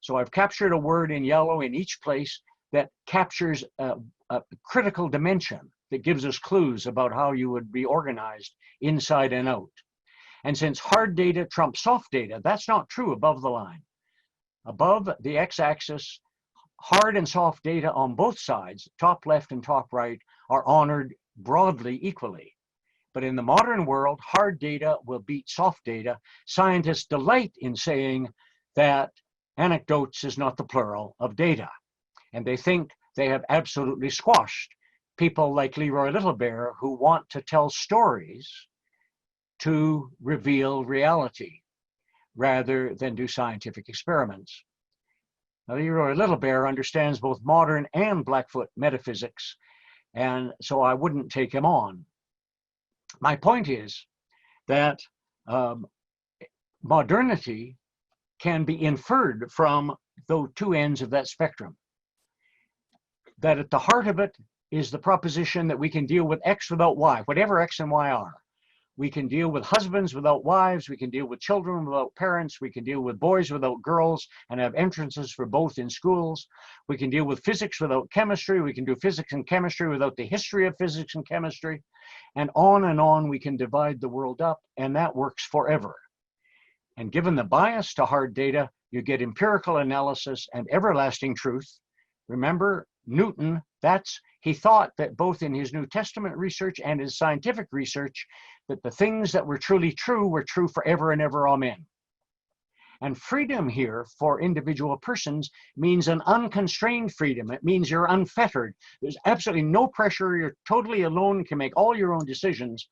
So I've captured a word in yellow in each place that captures a critical dimension that gives us clues about how you would be organized inside and out. And since hard data trumps soft data, that's not true above the line. Above the x-axis, hard and soft data on both sides, top left and top right, are honored broadly equally. But in the modern world, hard data will beat soft data. Scientists delight in saying that anecdotes is not the plural of data. And they think they have absolutely squashed people like Leroy Little Bear who want to tell stories to reveal reality rather than do scientific experiments. Now, Leroy Little Bear understands both modern and Blackfoot metaphysics, and so I wouldn't take him on. My point is that modernity can be inferred from the two ends of that spectrum. That at the heart of it is the proposition that we can deal with X without Y, whatever X and Y are. We can deal with husbands without wives, we can deal with children without parents, we can deal with boys without girls and have entrances for both in schools. We can deal with physics without chemistry, we can do physics and chemistry without the history of physics and chemistry, and on we can divide the world up, and that works forever. And given the bias to hard data, you get empirical analysis and everlasting truth. Remember, Newton, he thought that both in his New Testament research and his scientific research, that the things that were truly true were true forever and ever, amen. And freedom here for individual persons means an unconstrained freedom. It means you're unfettered. There's absolutely no pressure. You're totally alone, you can make all your own decisions,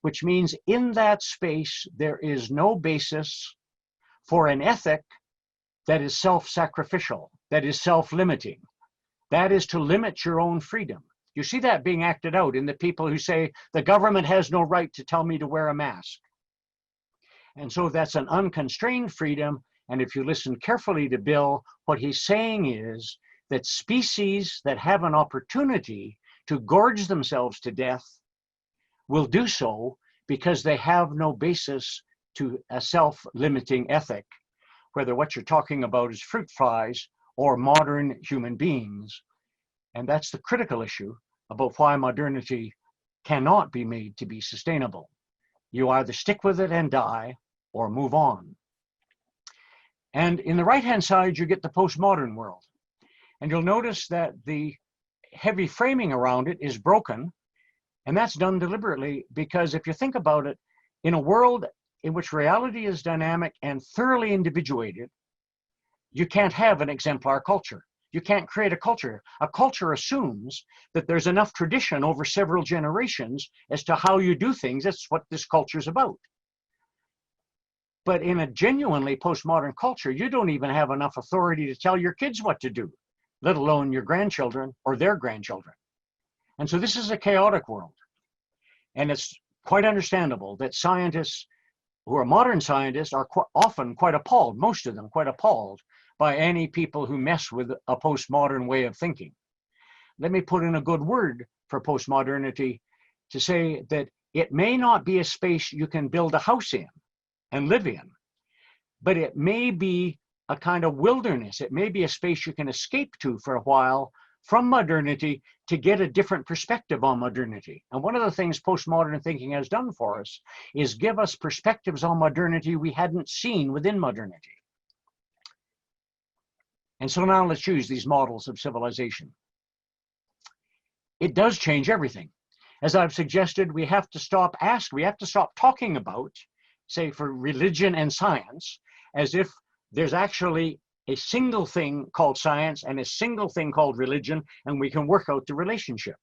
which means in that space, there is no basis for an ethic that is self-sacrificial, that is self-limiting. That is to limit your own freedom. You see that being acted out in the people who say, the government has no right to tell me to wear a mask. And so that's an unconstrained freedom. And if you listen carefully to Bill, what he's saying is that species that have an opportunity to gorge themselves to death will do so because they have no basis to a self-limiting ethic, whether what you're talking about is fruit flies or modern human beings. And that's the critical issue about why modernity cannot be made to be sustainable. You either stick with it and die or move on. And in the right-hand side, you get the postmodern world. And you'll notice that the heavy framing around it is broken. And that's done deliberately because if you think about it, in a world in which reality is dynamic and thoroughly individuated, you can't have an exemplar culture. You can't create a culture. A culture assumes that there's enough tradition over several generations as to how you do things. That's what this culture is about. But in a genuinely postmodern culture, you don't even have enough authority to tell your kids what to do, let alone your grandchildren or their grandchildren. And so this is a chaotic world. And it's quite understandable that scientists who are modern scientists are often quite appalled, most of them quite appalled, by any people who mess with a postmodern way of thinking. Let me put in a good word for postmodernity to say that it may not be a space you can build a house in and live in, but it may be a kind of wilderness. It may be a space you can escape to for a while from modernity to get a different perspective on modernity. And one of the things postmodern thinking has done for us is give us perspectives on modernity we hadn't seen within modernity. And so now let's use these models of civilization. It does change everything. As I've suggested, we have to stop talking about, say, for religion and science, as if there's actually a single thing called science and a single thing called religion, and we can work out the relationship.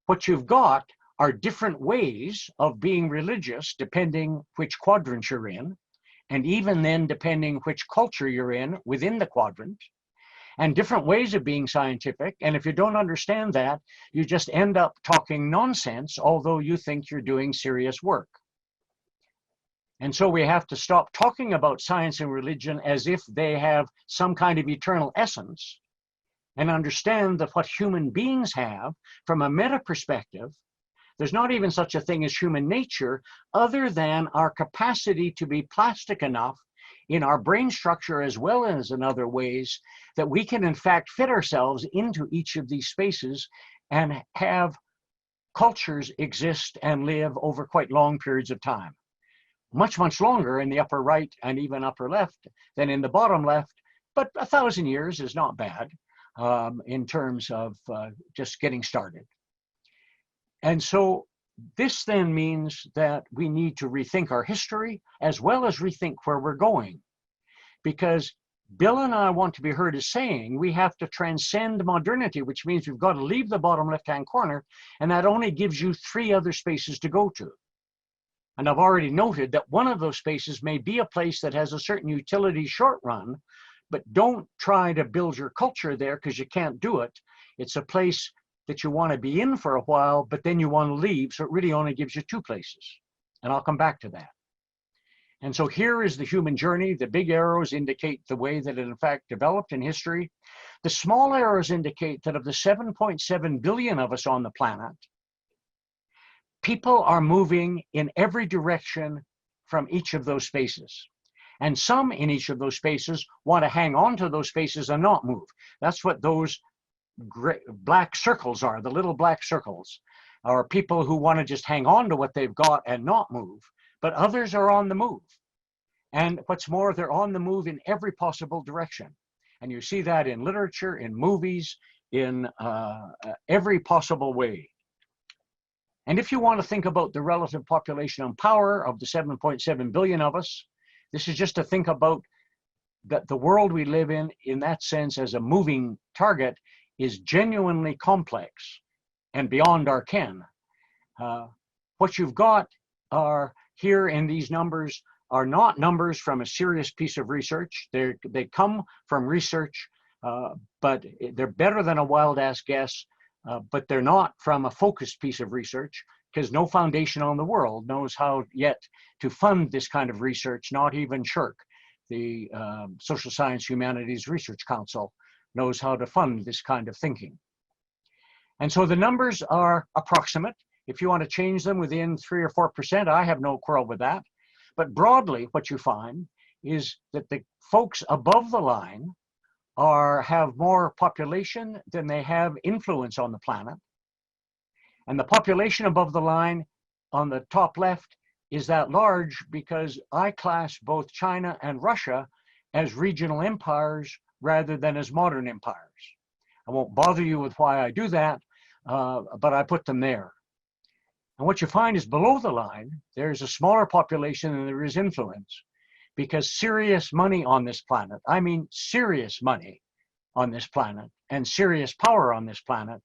What you've got are different ways of being religious depending which quadrant you're in, and even then depending which culture you're in within the quadrant, and different ways of being scientific. And if you don't understand that, you just end up talking nonsense, although you think you're doing serious work. And so we have to stop talking about science and religion as if they have some kind of eternal essence, and understand that what human beings have from a meta perspective, there's not even such a thing as human nature other than our capacity to be plastic enough in our brain structure as well as in other ways that we can in fact fit ourselves into each of these spaces and have cultures exist and live over quite long periods of time. Much, much longer in the upper right and even upper left than in the bottom left, but 1,000 years is not bad. in terms of just getting started. And so this then means that we need to rethink our history as well as rethink where we're going. Because Bill and I want to be heard as saying we have to transcend modernity, which means we've got to leave the bottom left-hand corner, and that only gives you 3 other spaces to go to. And I've already noted that one of those spaces may be a place that has a certain utility short run, but don't try to build your culture there because you can't do it. It's a place that you want to be in for a while, but then you want to leave, so it really only gives you 2 places. And I'll come back to that. And so here is the human journey. The big arrows indicate the way that it in fact developed in history. The small arrows indicate that of the 7.7 billion of us on the planet, people are moving in every direction from each of those spaces. And some in each of those spaces want to hang on to those spaces and not move. That's what those black circles are. The little black circles are people who want to just hang on to what they've got and not move. But others are on the move. And what's more, they're on the move in every possible direction. And you see that in literature, in movies, in every possible way. And if you want to think about the relative population and power of the 7.7 billion of us, this is just to think about that the world we live in that sense, as a moving target, is genuinely complex and beyond our ken. What you've got are here in these numbers are not numbers from a serious piece of research. They come from research, but they're better than a wild ass guess, but they're not from a focused piece of research, because no foundation on the world knows how yet to fund this kind of research, not even SHRC, the Social Science Humanities Research Council, knows how to fund this kind of thinking. And so the numbers are approximate. If you want to change them within 3 or 4%, I have no quarrel with that. But broadly, what you find is that the folks above the line have more population than they have influence on the planet. And the population above the line on the top left is that large because I class both China and Russia as regional empires rather than as modern empires. I won't bother you with why I do that, but I put them there. And what you find is below the line, there's a smaller population than there is influence, because serious money on this planet, I mean serious money on this planet, and serious power on this planet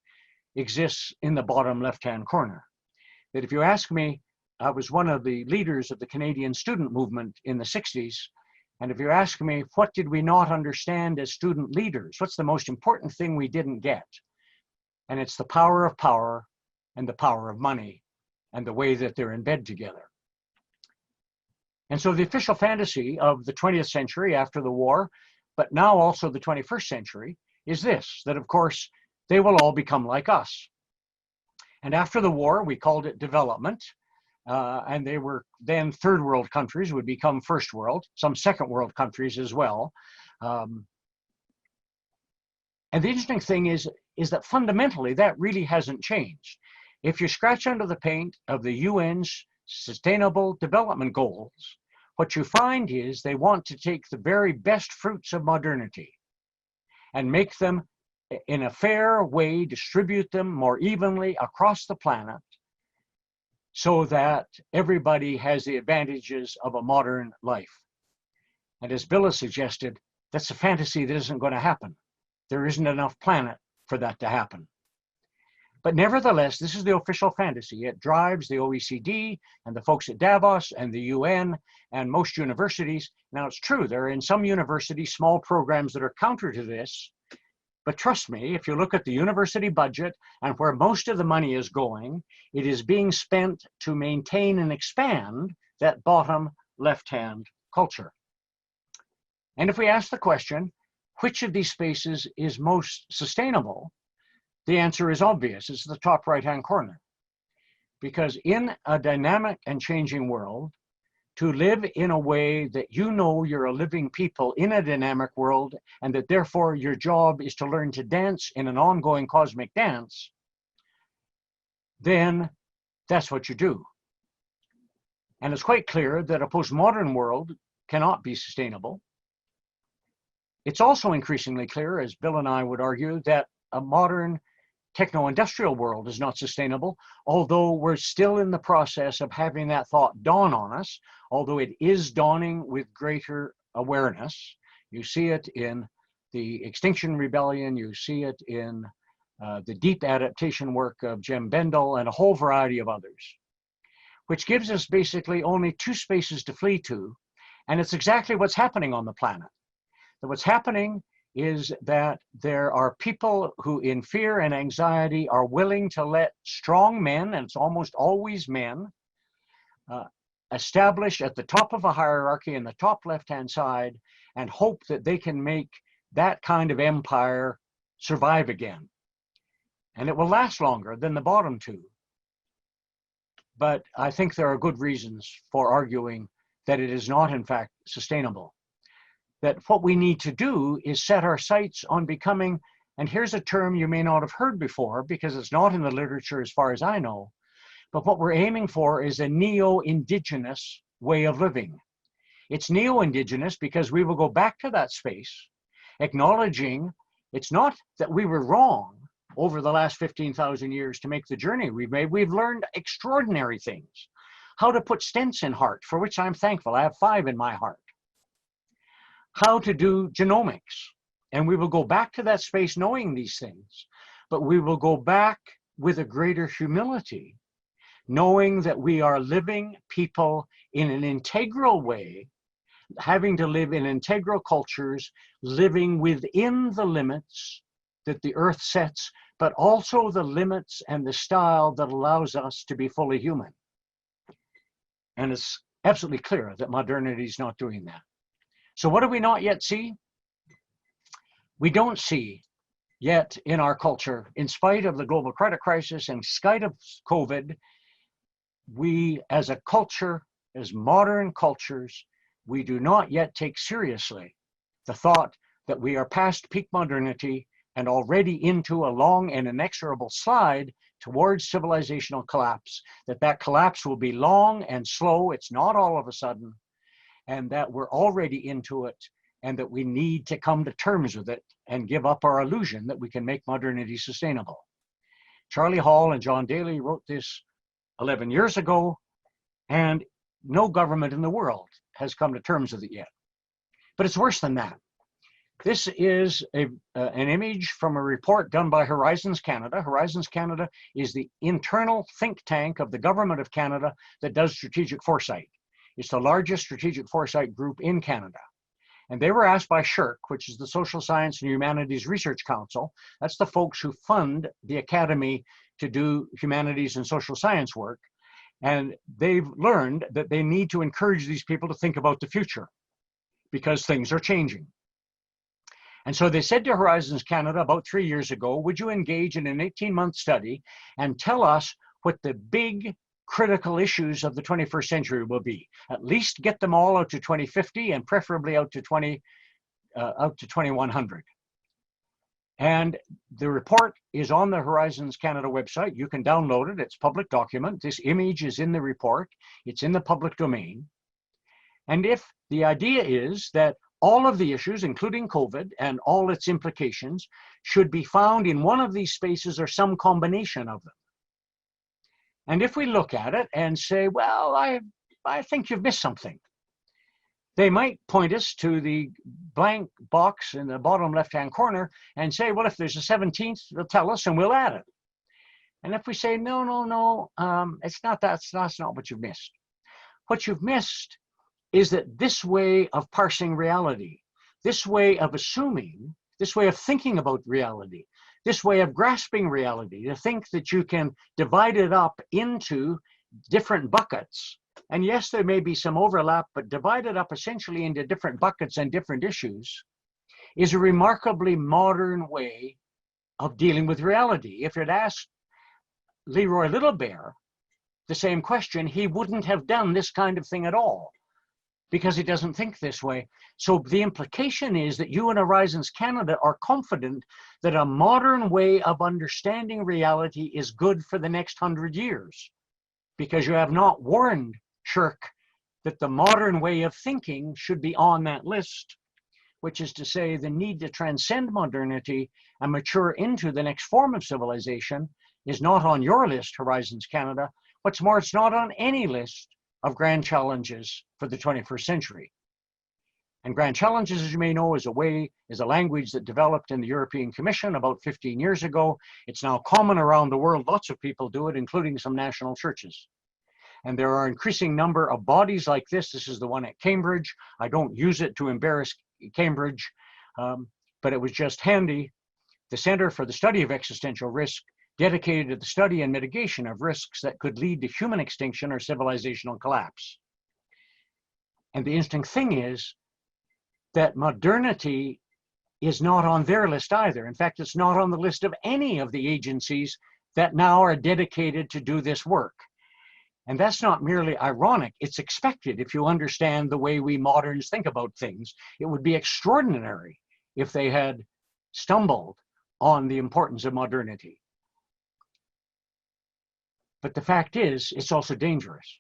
exists in the bottom left-hand corner. That if you ask me, I was one of the leaders of the Canadian student movement in the 60s, and if you ask me, what did we not understand as student leaders? What's the most important thing we didn't get? And it's the power of power and the power of money and the way that they're in bed together. And so the official fantasy of the 20th century after the war, but now also the 21st century, is this, that of course, they will all become like us. And after the war, we called it development. And they were then third world countries would become first world, some second world countries as well. And the interesting thing is that fundamentally that really hasn't changed. If you scratch under the paint of the UN's Sustainable Development Goals, what you find is they want to take the very best fruits of modernity and make them in a fair way, distribute them more evenly across the planet, so that everybody has the advantages of a modern life. And as Bill has suggested, that's a fantasy that isn't going to happen. There isn't enough planet for that to happen. But nevertheless, this is the official fantasy. It drives the OECD and the folks at Davos and the UN and most universities. Now it's true, there are in some universities small programs that are counter to this. But trust me, if you look at the university budget and where most of the money is going, it is being spent to maintain and expand that bottom left-hand culture. And if we ask the question, which of these spaces is most sustainable? The answer is obvious. It's the top right-hand corner. Because in a dynamic and changing world, to live in a way that you know you're a living people in a dynamic world, and that therefore your job is to learn to dance in an ongoing cosmic dance, then that's what you do. And it's quite clear that a postmodern world cannot be sustainable. It's also increasingly clear, as Bill and I would argue, that a modern techno-industrial world is not sustainable, although we're still in the process of having that thought dawn on us, although it is dawning with greater awareness. You see it in the Extinction Rebellion, you see it in the deep adaptation work of Jim Bendel and a whole variety of others, which gives us basically only two spaces to flee to, and it's exactly what's happening on the planet. So what's happening is that there are people who in fear and anxiety are willing to let strong men, and it's almost always men, establish at the top of a hierarchy in the top left-hand side and hope that they can make that kind of empire survive again. And it will last longer than the bottom two. But I think there are good reasons for arguing that it is not in fact sustainable. That what we need to do is set our sights on becoming, and here's a term you may not have heard before because it's not in the literature as far as I know, but what we're aiming for is a neo-indigenous way of living. It's neo-indigenous because we will go back to that space, acknowledging it's not that we were wrong over the last 15,000 years to make the journey we've made. We've learned extraordinary things. How to put stents in heart, for which I'm thankful. I have 5 in my heart. How to do genomics. And we will go back to that space knowing these things, but we will go back with a greater humility, knowing that we are living people in an integral way, having to live in integral cultures, living within the limits that the earth sets, but also the limits and the style that allows us to be fully human. And it's absolutely clear that modernity is not doing that. So what do we not yet see? We don't see yet in our culture, in spite of the global credit crisis and in spite of COVID, we as a culture, as modern cultures, we do not yet take seriously the thought that we are past peak modernity and already into a long and inexorable slide towards civilizational collapse, that collapse will be long and slow, it's not all of a sudden, and that we're already into it, and that we need to come to terms with it and give up our illusion that we can make modernity sustainable. Charlie Hall and John Daly wrote this 11 years ago, and no government in the world has come to terms with it yet. But it's worse than that. This is an image from a report done by Horizons Canada. Horizons Canada is the internal think tank of the Government of Canada that does strategic foresight. It's the largest strategic foresight group in Canada. And they were asked by SSHRC, which is the Social Science and Humanities Research Council. That's the folks who fund the Academy to do humanities and social science work. And they've learned that they need to encourage these people to think about the future because things are changing. And so they said to Horizons Canada about 3 years ago, would you engage in an 18-month study and tell us what the big critical issues of the 21st century will be? At least get them all out to 2050 and preferably out to 2100. And the report is on the Horizons Canada website. You can download it. It's a public document. This image is in the report. It's in the public domain. And if the idea is that all of the issues, including COVID and all its implications, should be found in one of these spaces or some combination of them. And if we look at it and say, well, I think you've missed something, they might point us to the blank box in the bottom left-hand corner and say, well, if there's a 17th, they'll tell us and we'll add it. And if we say, no, it's not that, that's not what you've missed. What you've missed is that this way of parsing reality, this way of assuming, this way of thinking about reality, this way of grasping reality, to think that you can divide it up into different buckets. And yes, there may be some overlap, but divide it up essentially into different buckets and different issues is a remarkably modern way of dealing with reality. If you'd asked Leroy Little Bear the same question, he wouldn't have done this kind of thing at all, because he doesn't think this way. So the implication is that you and Horizons Canada are confident that a modern way of understanding reality is good for the next 100 years, because you have not warned SSHRC that the modern way of thinking should be on that list. which is to say the need to transcend modernity and mature into the next form of civilization, is not on your list, Horizons Canada. What's more, it's not on any list of grand challenges for the 21st century. And grand challenges, as you may know, is a language that developed in the European Commission about 15 years ago. It's now common around the world. Lots of people do it, including some national churches. And there are increasing number of bodies like this. This is the one at Cambridge. I don't use it to embarrass Cambridge, but it was just handy. The Center for the Study of Existential Risk, dedicated to the study and mitigation of risks that could lead to human extinction or civilizational collapse. And the interesting thing is that modernity is not on their list either. In fact, it's not on the list of any of the agencies that now are dedicated to do this work. And that's not merely ironic, it's expected if you understand the way we moderns think about things. It would be extraordinary if they had stumbled on the importance of modernity. But the fact is, it's also dangerous,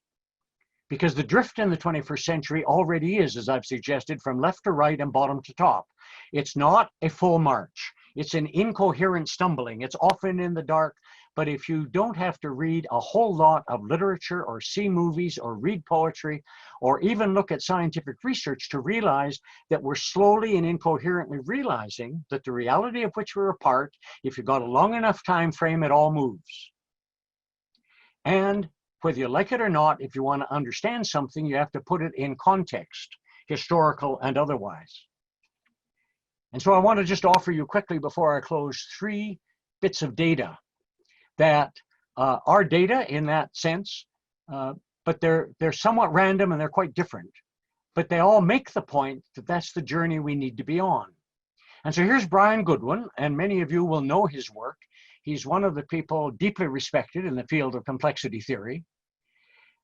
because the drift in the 21st century already is, as I've suggested, from left to right and bottom to top. It's not a full march. It's an incoherent stumbling. It's often in the dark, but if you don't have to read a whole lot of literature or see movies or read poetry or even look at scientific research to realize that we're slowly and incoherently realizing that the reality of which we're a part, if you've got a long enough time frame, it all moves. And whether you like it or not, if you want to understand something, you have to put it in context, historical and otherwise. And so I want to just offer you quickly before I close 3 bits of data that are data in that sense, but they're somewhat random and they're quite different. But they all make the point that that's the journey we need to be on. And so here's Brian Goodwin, and many of you will know his work. He's one of the people deeply respected in the field of complexity theory.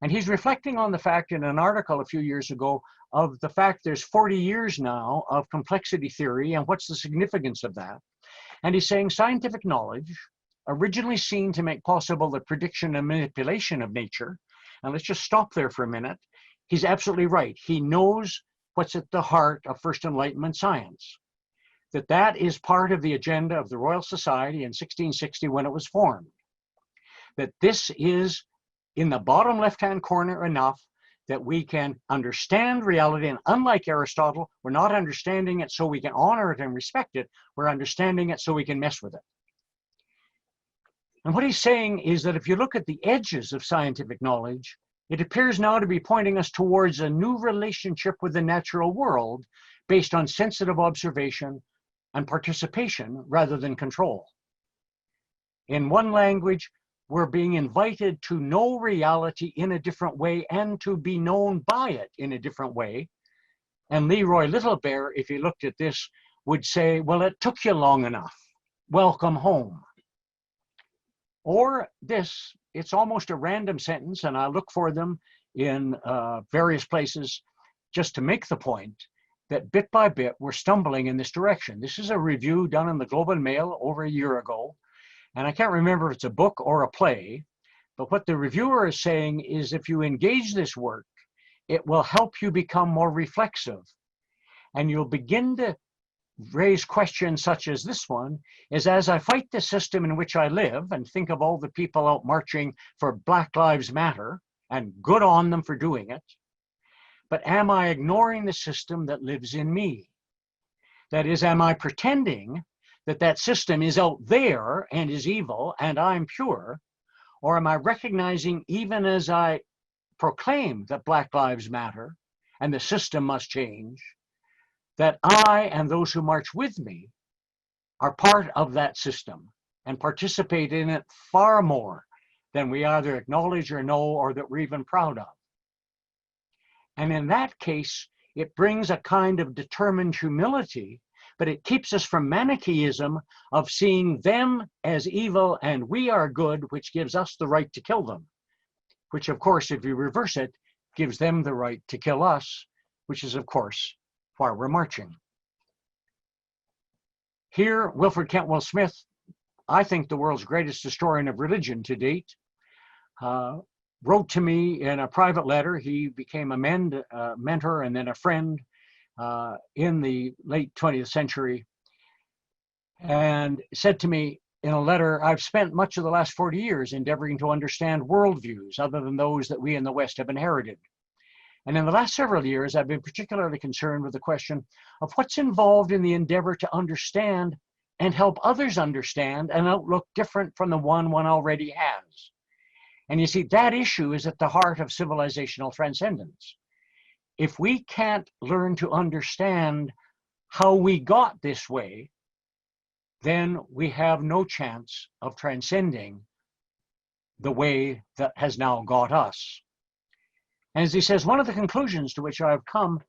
And he's reflecting on the fact in an article a few years ago of the fact there's 40 years now of complexity theory and what's the significance of that. And he's saying scientific knowledge, originally seen to make possible the prediction and manipulation of nature. And let's just stop there for a minute. He's absolutely right. He knows what's at the heart of First Enlightenment science, that is part of the agenda of the Royal Society in 1660 when it was formed. That this is in the bottom left-hand corner enough that we can understand reality, and unlike Aristotle, we're not understanding it so we can honor it and respect it, we're understanding it so we can mess with it. And what he's saying is that if you look at the edges of scientific knowledge, it appears now to be pointing us towards a new relationship with the natural world based on sensitive observation and participation rather than control. In one language, we're being invited to know reality in a different way and to be known by it in a different way. And Leroy Littlebear, if he looked at this, would say, well, it took you long enough. Welcome home. Or this, it's almost a random sentence, and I look for them in various places just to make the point that bit by bit, we're stumbling in this direction. This is a review done in the Globe and Mail over a year ago. And I can't remember if it's a book or a play, but what the reviewer is saying is if you engage this work, it will help you become more reflexive. And you'll begin to raise questions such as this one, is as I fight the system in which I live and think of all the people out marching for Black Lives Matter, and good on them for doing it, but am I ignoring the system that lives in me? That is, am I pretending that that system is out there and is evil and I'm pure? Or am I recognizing, even as I proclaim that Black Lives Matter and the system must change, that I and those who march with me are part of that system and participate in it far more than we either acknowledge or know or that we're even proud of? And in that case, it brings a kind of determined humility, but it keeps us from Manichaeism of seeing them as evil and we are good, which gives us the right to kill them, which of course, if you reverse it, gives them the right to kill us, which is of course why we're marching. Here, Wilfred Cantwell Smith, I think the world's greatest historian of religion to date, wrote to me in a private letter. He became a mentor and then a friend in the late 20th century, and said to me in a letter, I've spent much of the last 40 years endeavoring to understand worldviews other than those that we in the West have inherited. And in the last several years, I've been particularly concerned with the question of what's involved in the endeavor to understand and help others understand an outlook different from the one already has. And you see, that issue is at the heart of civilizational transcendence. If we can't learn to understand how we got this way, then we have no chance of transcending the way that has now got us. And as he says, one of the conclusions to which I've come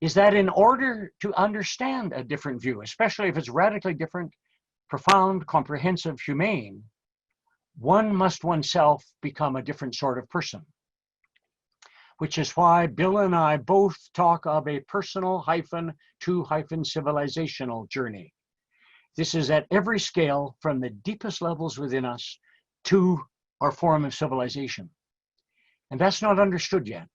is that in order to understand a different view, especially if it's radically different, profound, comprehensive, humane, one must oneself become a different sort of person. Which is why Bill and I both talk of a personal-to-civilizational journey. This is at every scale, from the deepest levels within us to our form of civilization. And that's not understood yet.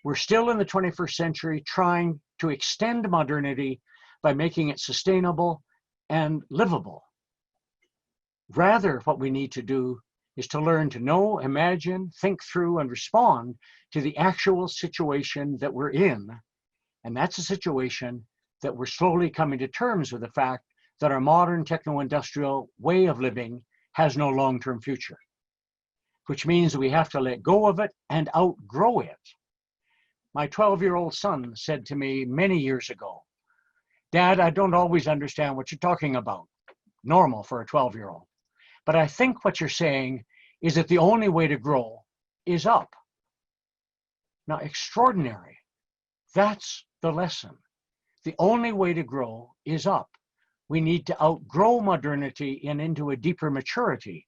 We're still in the 21st century trying to extend modernity by making it sustainable and livable. Rather, what we need to do is to learn to know, imagine, think through, and respond to the actual situation that we're in. And that's a situation that we're slowly coming to terms with the fact that our modern techno-industrial way of living has no long-term future, which means we have to let go of it and outgrow it. My 12-year-old son said to me many years ago, "Dad, I don't always understand what you're talking about." Normal for a 12-year-old. But I think what you're saying is that the only way to grow is up. Now, extraordinary. That's the lesson. The only way to grow is up. We need to outgrow modernity and into a deeper maturity.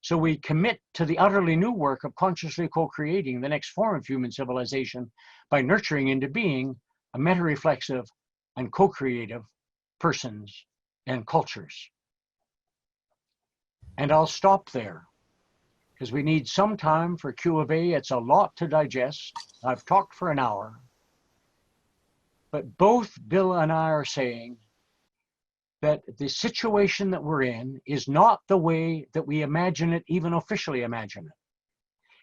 So we commit to the utterly new work of consciously co-creating the next form of human civilization by nurturing into being a meta-reflexive and co-creative persons and cultures. And I'll stop there because we need some time for Q&A. It's a lot to digest. I've talked for an hour. But both Bill and I are saying that the situation that we're in is not the way that we imagine it, even officially imagine it.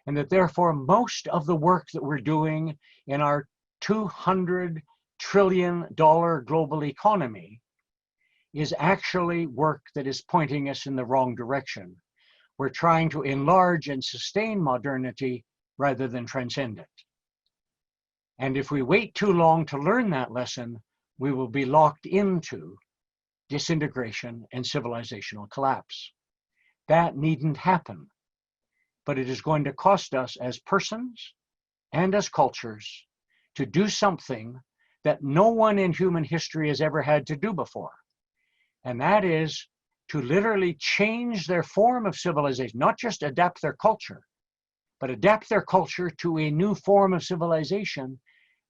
And that therefore most of the work that we're doing in our $200 trillion global economy is actually work that is pointing us in the wrong direction. We're trying to enlarge and sustain modernity rather than transcend it. And if we wait too long to learn that lesson, we will be locked into disintegration and civilizational collapse. That needn't happen, but it is going to cost us as persons and as cultures to do something that no one in human history has ever had to do before. And that is to literally change their form of civilization, not just adapt their culture, but adapt their culture to a new form of civilization,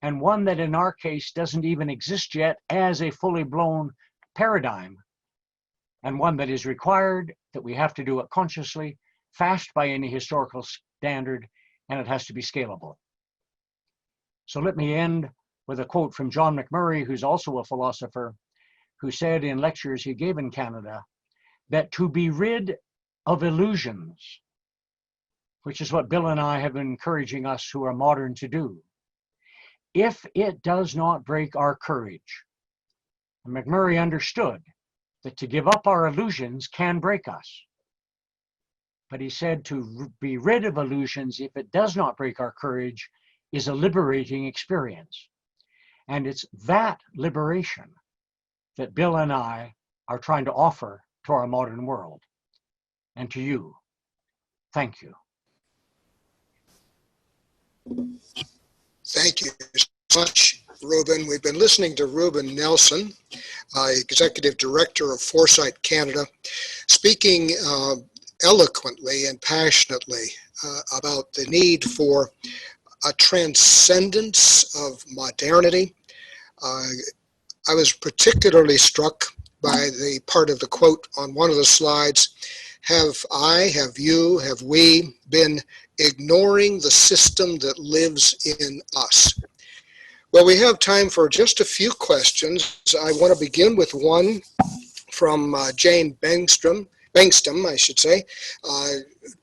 and one that in our case doesn't even exist yet as a fully blown paradigm, and one that is required, that we have to do it consciously, fast by any historical standard, and it has to be scalable. So let me end with a quote from John McMurray, who's also a philosopher, who said in lectures he gave in Canada that to be rid of illusions, which is what Bill and I have been encouraging us who are modern to do, if it does not break our courage. And McMurray understood that to give up our illusions can break us. But he said to be rid of illusions, if it does not break our courage, is a liberating experience. And it's that liberation that Bill and I are trying to offer to our modern world and to you. Thank you. Thank you so much, Ruben. We've been listening to Ruben Nelson, Executive Director of Foresight Canada, speaking eloquently and passionately about the need for a transcendence of modernity. I was particularly struck by the part of the quote on one of the slides, have I, have you, have we been ignoring the system that lives in us? Well, we have time for just a few questions. I want to begin with one from Jane Bengston, I should say,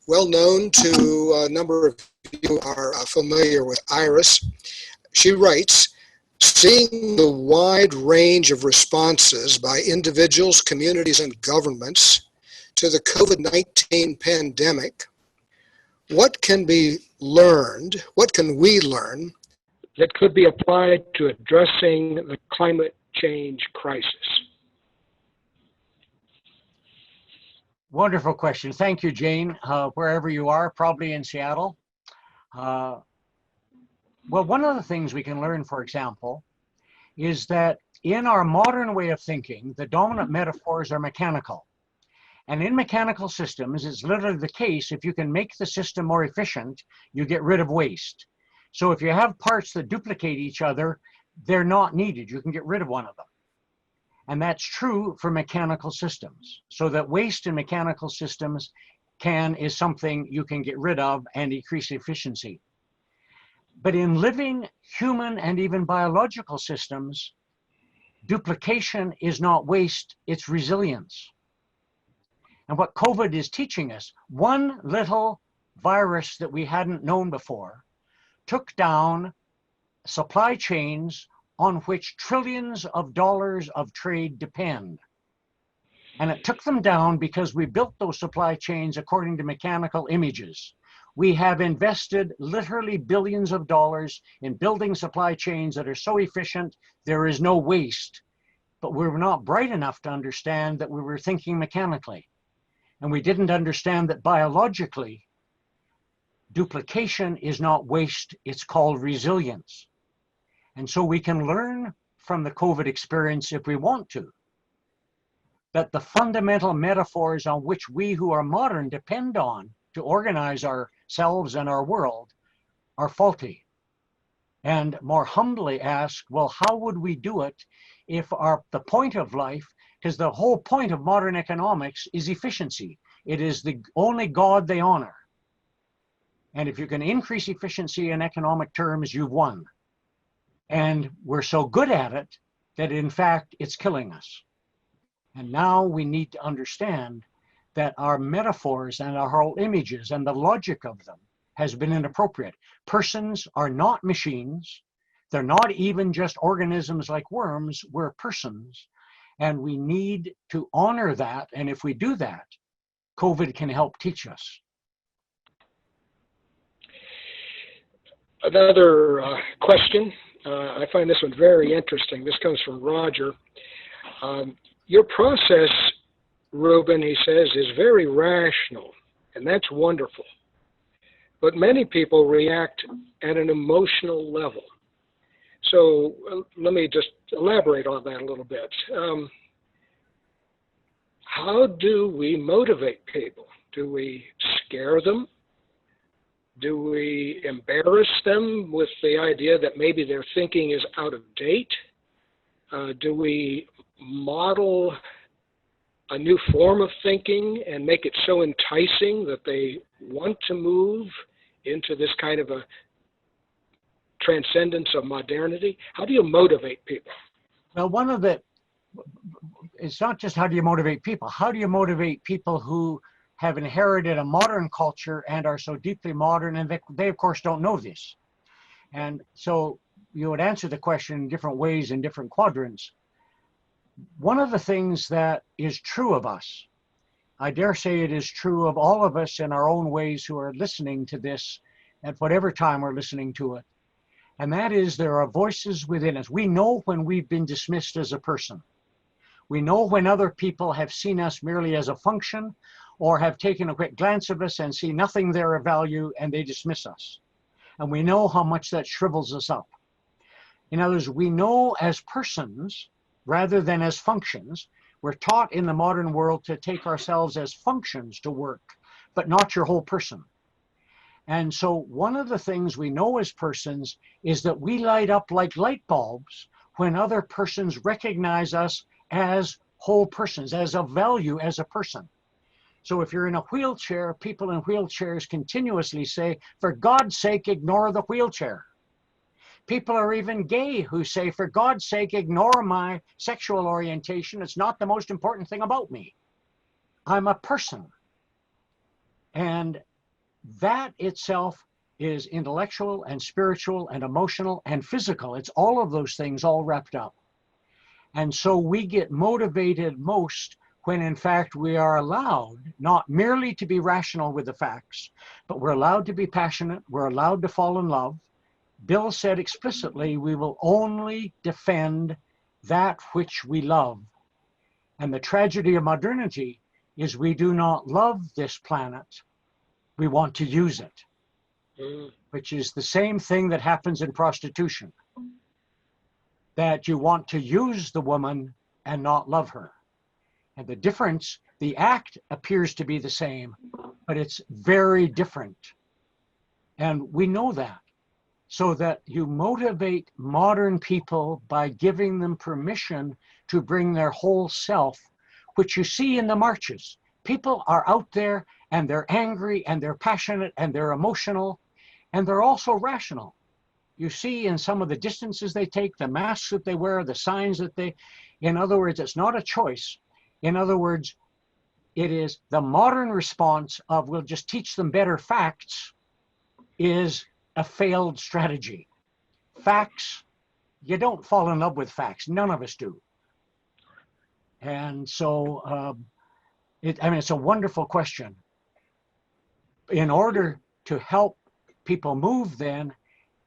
well known to a number of you are familiar with Iris. She writes, seeing the wide range of responses by individuals, communities, and governments to the COVID-19 pandemic, what can we learn that could be applied to addressing the climate change crisis? Wonderful question. Thank you, Jane, wherever you are, probably in Seattle. Well, one of the things we can learn, for example, is that in our modern way of thinking, the dominant metaphors are mechanical. And in mechanical systems, it's literally the case, if you can make the system more efficient, you get rid of waste. So if you have parts that duplicate each other, they're not needed. You can get rid of one of them. And that's true for mechanical systems. So that waste in mechanical systems is something you can get rid of and increase efficiency. But in living human and even biological systems, duplication is not waste, it's resilience. And what COVID is teaching us, one little virus that we hadn't known before took down supply chains on which trillions of dollars of trade depend. And it took them down because we built those supply chains according to mechanical images. We have invested literally billions of dollars in building supply chains that are so efficient, there is no waste. But we were not bright enough to understand that we were thinking mechanically. And we didn't understand that biologically, duplication is not waste, it's called resilience. And so we can learn from the COVID experience, if we want to, that the fundamental metaphors on which we who are modern depend on to organize ourselves and our world are faulty. And more humbly ask, well, how would we do it if the point of life, because the whole point of modern economics is efficiency. It is the only God they honor. And if you can increase efficiency in economic terms, you've won. And we're so good at it that in fact it's killing us. And now we need to understand that our metaphors and our whole images and the logic of them has been inappropriate. Persons are not machines. They're not even just organisms like worms. We're persons. And we need to honor that. And if we do that, COVID can help teach us. Another question. I find this one very interesting. This comes from Roger. Your process, Ruben, he says, is very rational, and that's wonderful. But many people react at an emotional level. So let me just elaborate on that a little bit. How do we motivate people? Do we scare them? Do we embarrass them with the idea that maybe their thinking is out of date? Do we model a new form of thinking and make it so enticing that they want to move into this kind of a transcendence of modernity? How do you motivate people? Well, it's not just how do you motivate people. How do you motivate people who have inherited a modern culture and are so deeply modern, and they of course don't know this. And so you would answer the question in different ways in different quadrants. One of the things that is true of us, I dare say it is true of all of us in our own ways who are listening to this at whatever time we're listening to it, and that is there are voices within us. We know when we've been dismissed as a person. We know when other people have seen us merely as a function or have taken a quick glance of us and see nothing there of value and they dismiss us. And we know how much that shrivels us up. In other words, we know as persons rather than as functions. We're taught in the modern world to take ourselves as functions to work, but not your whole person. And so one of the things we know as persons is that we light up like light bulbs when other persons recognize us as whole persons, as of value as a person. So if you're in a wheelchair, people in wheelchairs continuously say, for God's sake, ignore the wheelchair. People are even gay who say, for God's sake, ignore my sexual orientation. It's not the most important thing about me. I'm a person. And that itself is intellectual and spiritual and emotional and physical. It's all of those things all wrapped up. And so we get motivated most when in fact we are allowed not merely to be rational with the facts, but we're allowed to be passionate, we're allowed to fall in love. Bill said explicitly, we will only defend that which we love. And the tragedy of modernity is we do not love this planet, we want to use it, which is the same thing that happens in prostitution, that you want to use the woman and not love her. And the difference, the act appears to be the same, but it's very different. And we know that. So that you motivate modern people by giving them permission to bring their whole self, which you see in the marches. People are out there and they're angry and they're passionate and they're emotional and they're also rational. You see in some of the distances they take, the masks that they wear, the signs that they, in other words, it's not a choice. In other words, it is the modern response of we'll just teach them better facts is a failed strategy. Facts, you don't fall in love with facts. None of us do. And so, it's a wonderful question. In order to help people move then,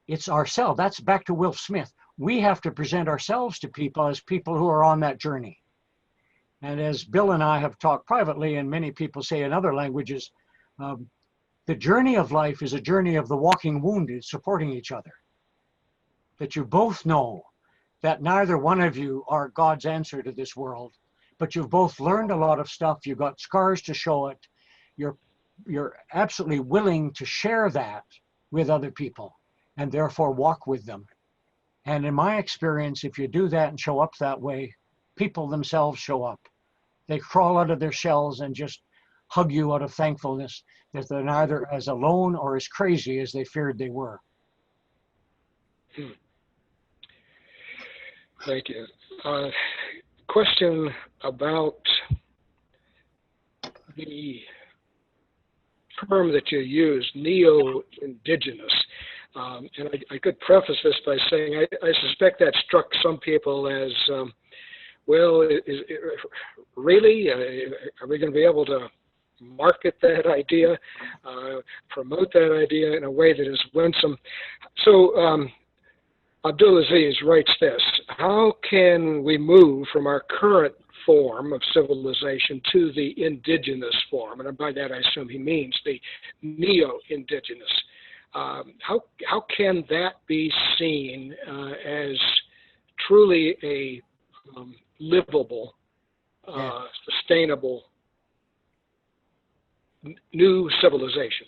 it's ourselves. That's back to Will Smith. We have to present ourselves to people as people who are on that journey. And as Bill and I have talked privately, and many people say in other languages, the journey of life is a journey of the walking wounded supporting each other. That you both know that neither one of you are God's answer to this world, but you've both learned a lot of stuff. You've got scars to show it. You're absolutely willing to share that with other people and therefore walk with them. And in my experience, if you do that and show up that way, people themselves show up. They crawl out of their shells and just hug you out of thankfulness that they're neither as alone or as crazy as they feared they were. Thank you. Question about the term that you use, Neo-Indigenous. And I could preface this by saying I suspect that struck some people as, well, really? Are we going to be able to market that idea, promote that idea in a way that is winsome? So Abdulaziz writes this: how can we move from our current form of civilization to the indigenous form? And by that I assume he means the neo-indigenous. How can that be seen as truly a livable, sustainable new civilization?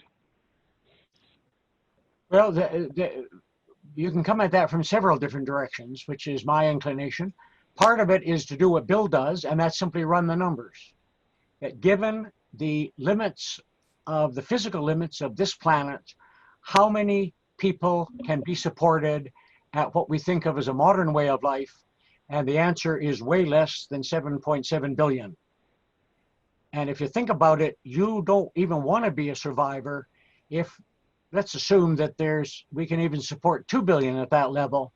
Well, you can come at that from several different directions, which is my inclination. Part of it is to do what Bill does, and that's simply run the numbers. That given the limits of the physical limits of this planet, how many people can be supported at what we think of as a modern way of life? And the answer is way less than 7.7 billion. And if you think about it, you don't even want to be a survivor if, let's assume that we can even support 2 billion at that level.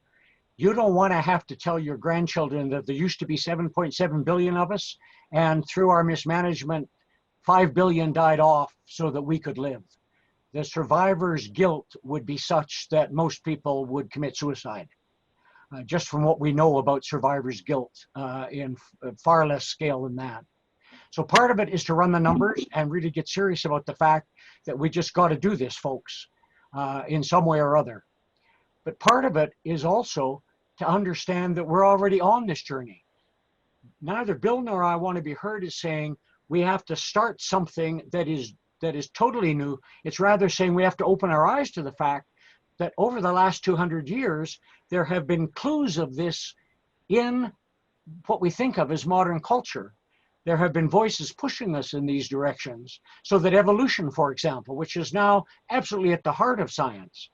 You don't want to have to tell your grandchildren that there used to be 7.7 billion of us, and through our mismanagement, 5 billion died off so that we could live. The survivor's guilt would be such that most people would commit suicide. Just from what we know about survivor's guilt in far less scale than that. So part of it is to run the numbers and really get serious about the fact that we just got to do this, folks, in some way or other. But part of it is also to understand that we're already on this journey. Neither Bill nor I want to be heard as saying we have to start something that is totally new. It's rather saying we have to open our eyes to the fact that over the last 200 years, there have been clues of this in what we think of as modern culture. There have been voices pushing us in these directions, so that evolution, for example, which is now absolutely at the heart of science,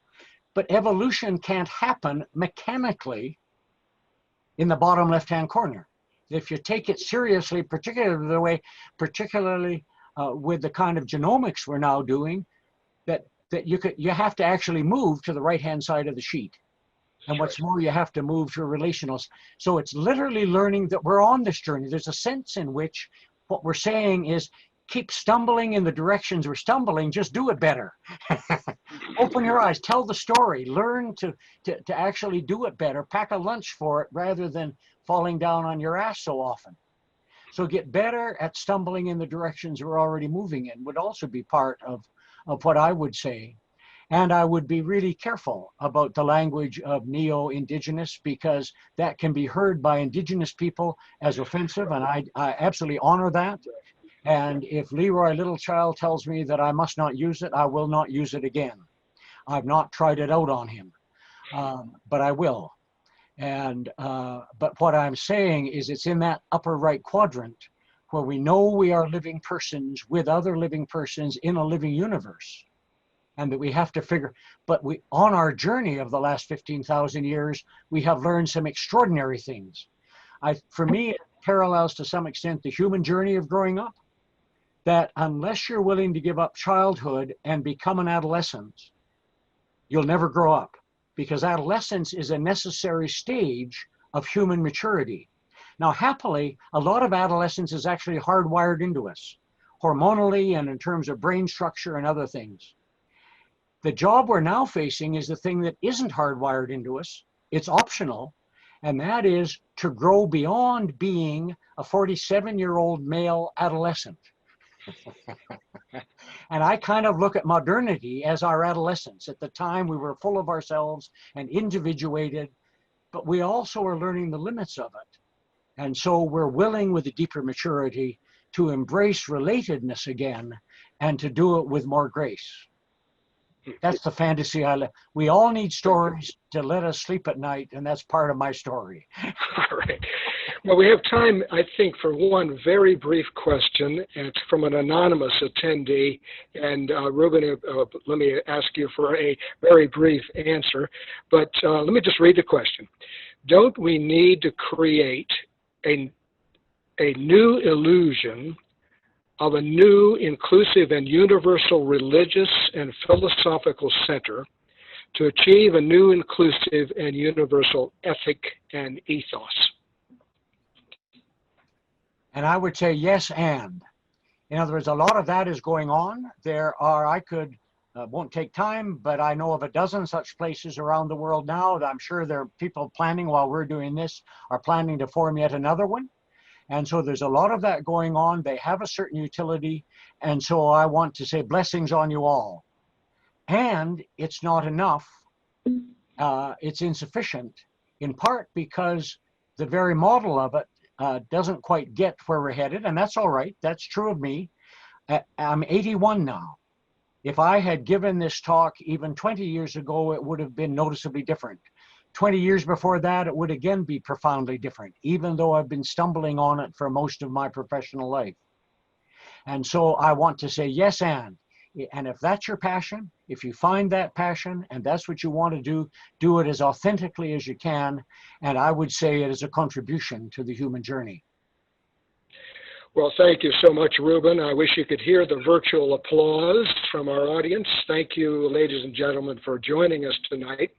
But evolution can't happen mechanically in the bottom left-hand corner. If you take it seriously, particularly with the kind of genomics we're now doing, that you have to actually move to the right-hand side of the sheet. And what's more, you have to move to relationals. So it's literally learning that we're on this journey. There's a sense in which what we're saying is keep stumbling in the directions we're stumbling, just do it better. Open your eyes, tell the story, learn to actually do it better, pack a lunch for it rather than falling down on your ass so often. So get better at stumbling in the directions we're already moving in would also be part of what I would say. And I would be really careful about the language of Neo-Indigenous, because that can be heard by Indigenous people as offensive, and I absolutely honor that. And if Leroy Littlechild tells me that I must not use it, I will not use it again. I've not tried it out on him, but I will. And but what I'm saying is it's in that upper right quadrant where we know we are living persons with other living persons in a living universe. And that we have to figure, but on our journey of the last 15,000 years, we have learned some extraordinary things. For me, it parallels to some extent the human journey of growing up, that unless you're willing to give up childhood and become an adolescent, you'll never grow up, because adolescence is a necessary stage of human maturity. Now, happily, a lot of adolescence is actually hardwired into us, hormonally and in terms of brain structure and other things. The job we're now facing is the thing that isn't hardwired into us. It's optional, and that is to grow beyond being a 47-year-old male adolescent. And I kind of look at modernity as our adolescence. At the time, we were full of ourselves and individuated, but we also are learning the limits of it. And so we're willing, with a deeper maturity, to embrace relatedness again and to do it with more grace. That's the fantasy I live. We all need stories to let us sleep at night, and that's part of my story. All right. Well, we have time, I think, for one very brief question. And it's from an anonymous attendee. And Ruben, let me ask you for a very brief answer. But let me just read the question. Don't we need to create a new illusion of a new, inclusive, and universal religious and philosophical center to achieve a new, inclusive, and universal ethic and ethos? And I would say yes, and. In other words, a lot of that is going on. There are, won't take time, but I know of a dozen such places around the world now. I'm sure there are people planning while we're doing this, are planning to form yet another one. And so there's a lot of that going on. They have a certain utility. And so I want to say blessings on you all. And it's not enough. It's insufficient, in part because the very model of it doesn't quite get where we're headed. And that's all right. That's true of me. I'm 81 now. If I had given this talk even 20 years ago, it would have been noticeably different. 20 years before that, it would again be profoundly different, even though I've been stumbling on it for most of my professional life. And so I want to say yes, and if that's your passion, if you find that passion and that's what you want to do it as authentically as you can. And I would say it is a contribution to the human journey. Well, thank you so much, Ruben. I wish you could hear the virtual applause from our audience. Thank you, ladies and gentlemen, for joining us tonight.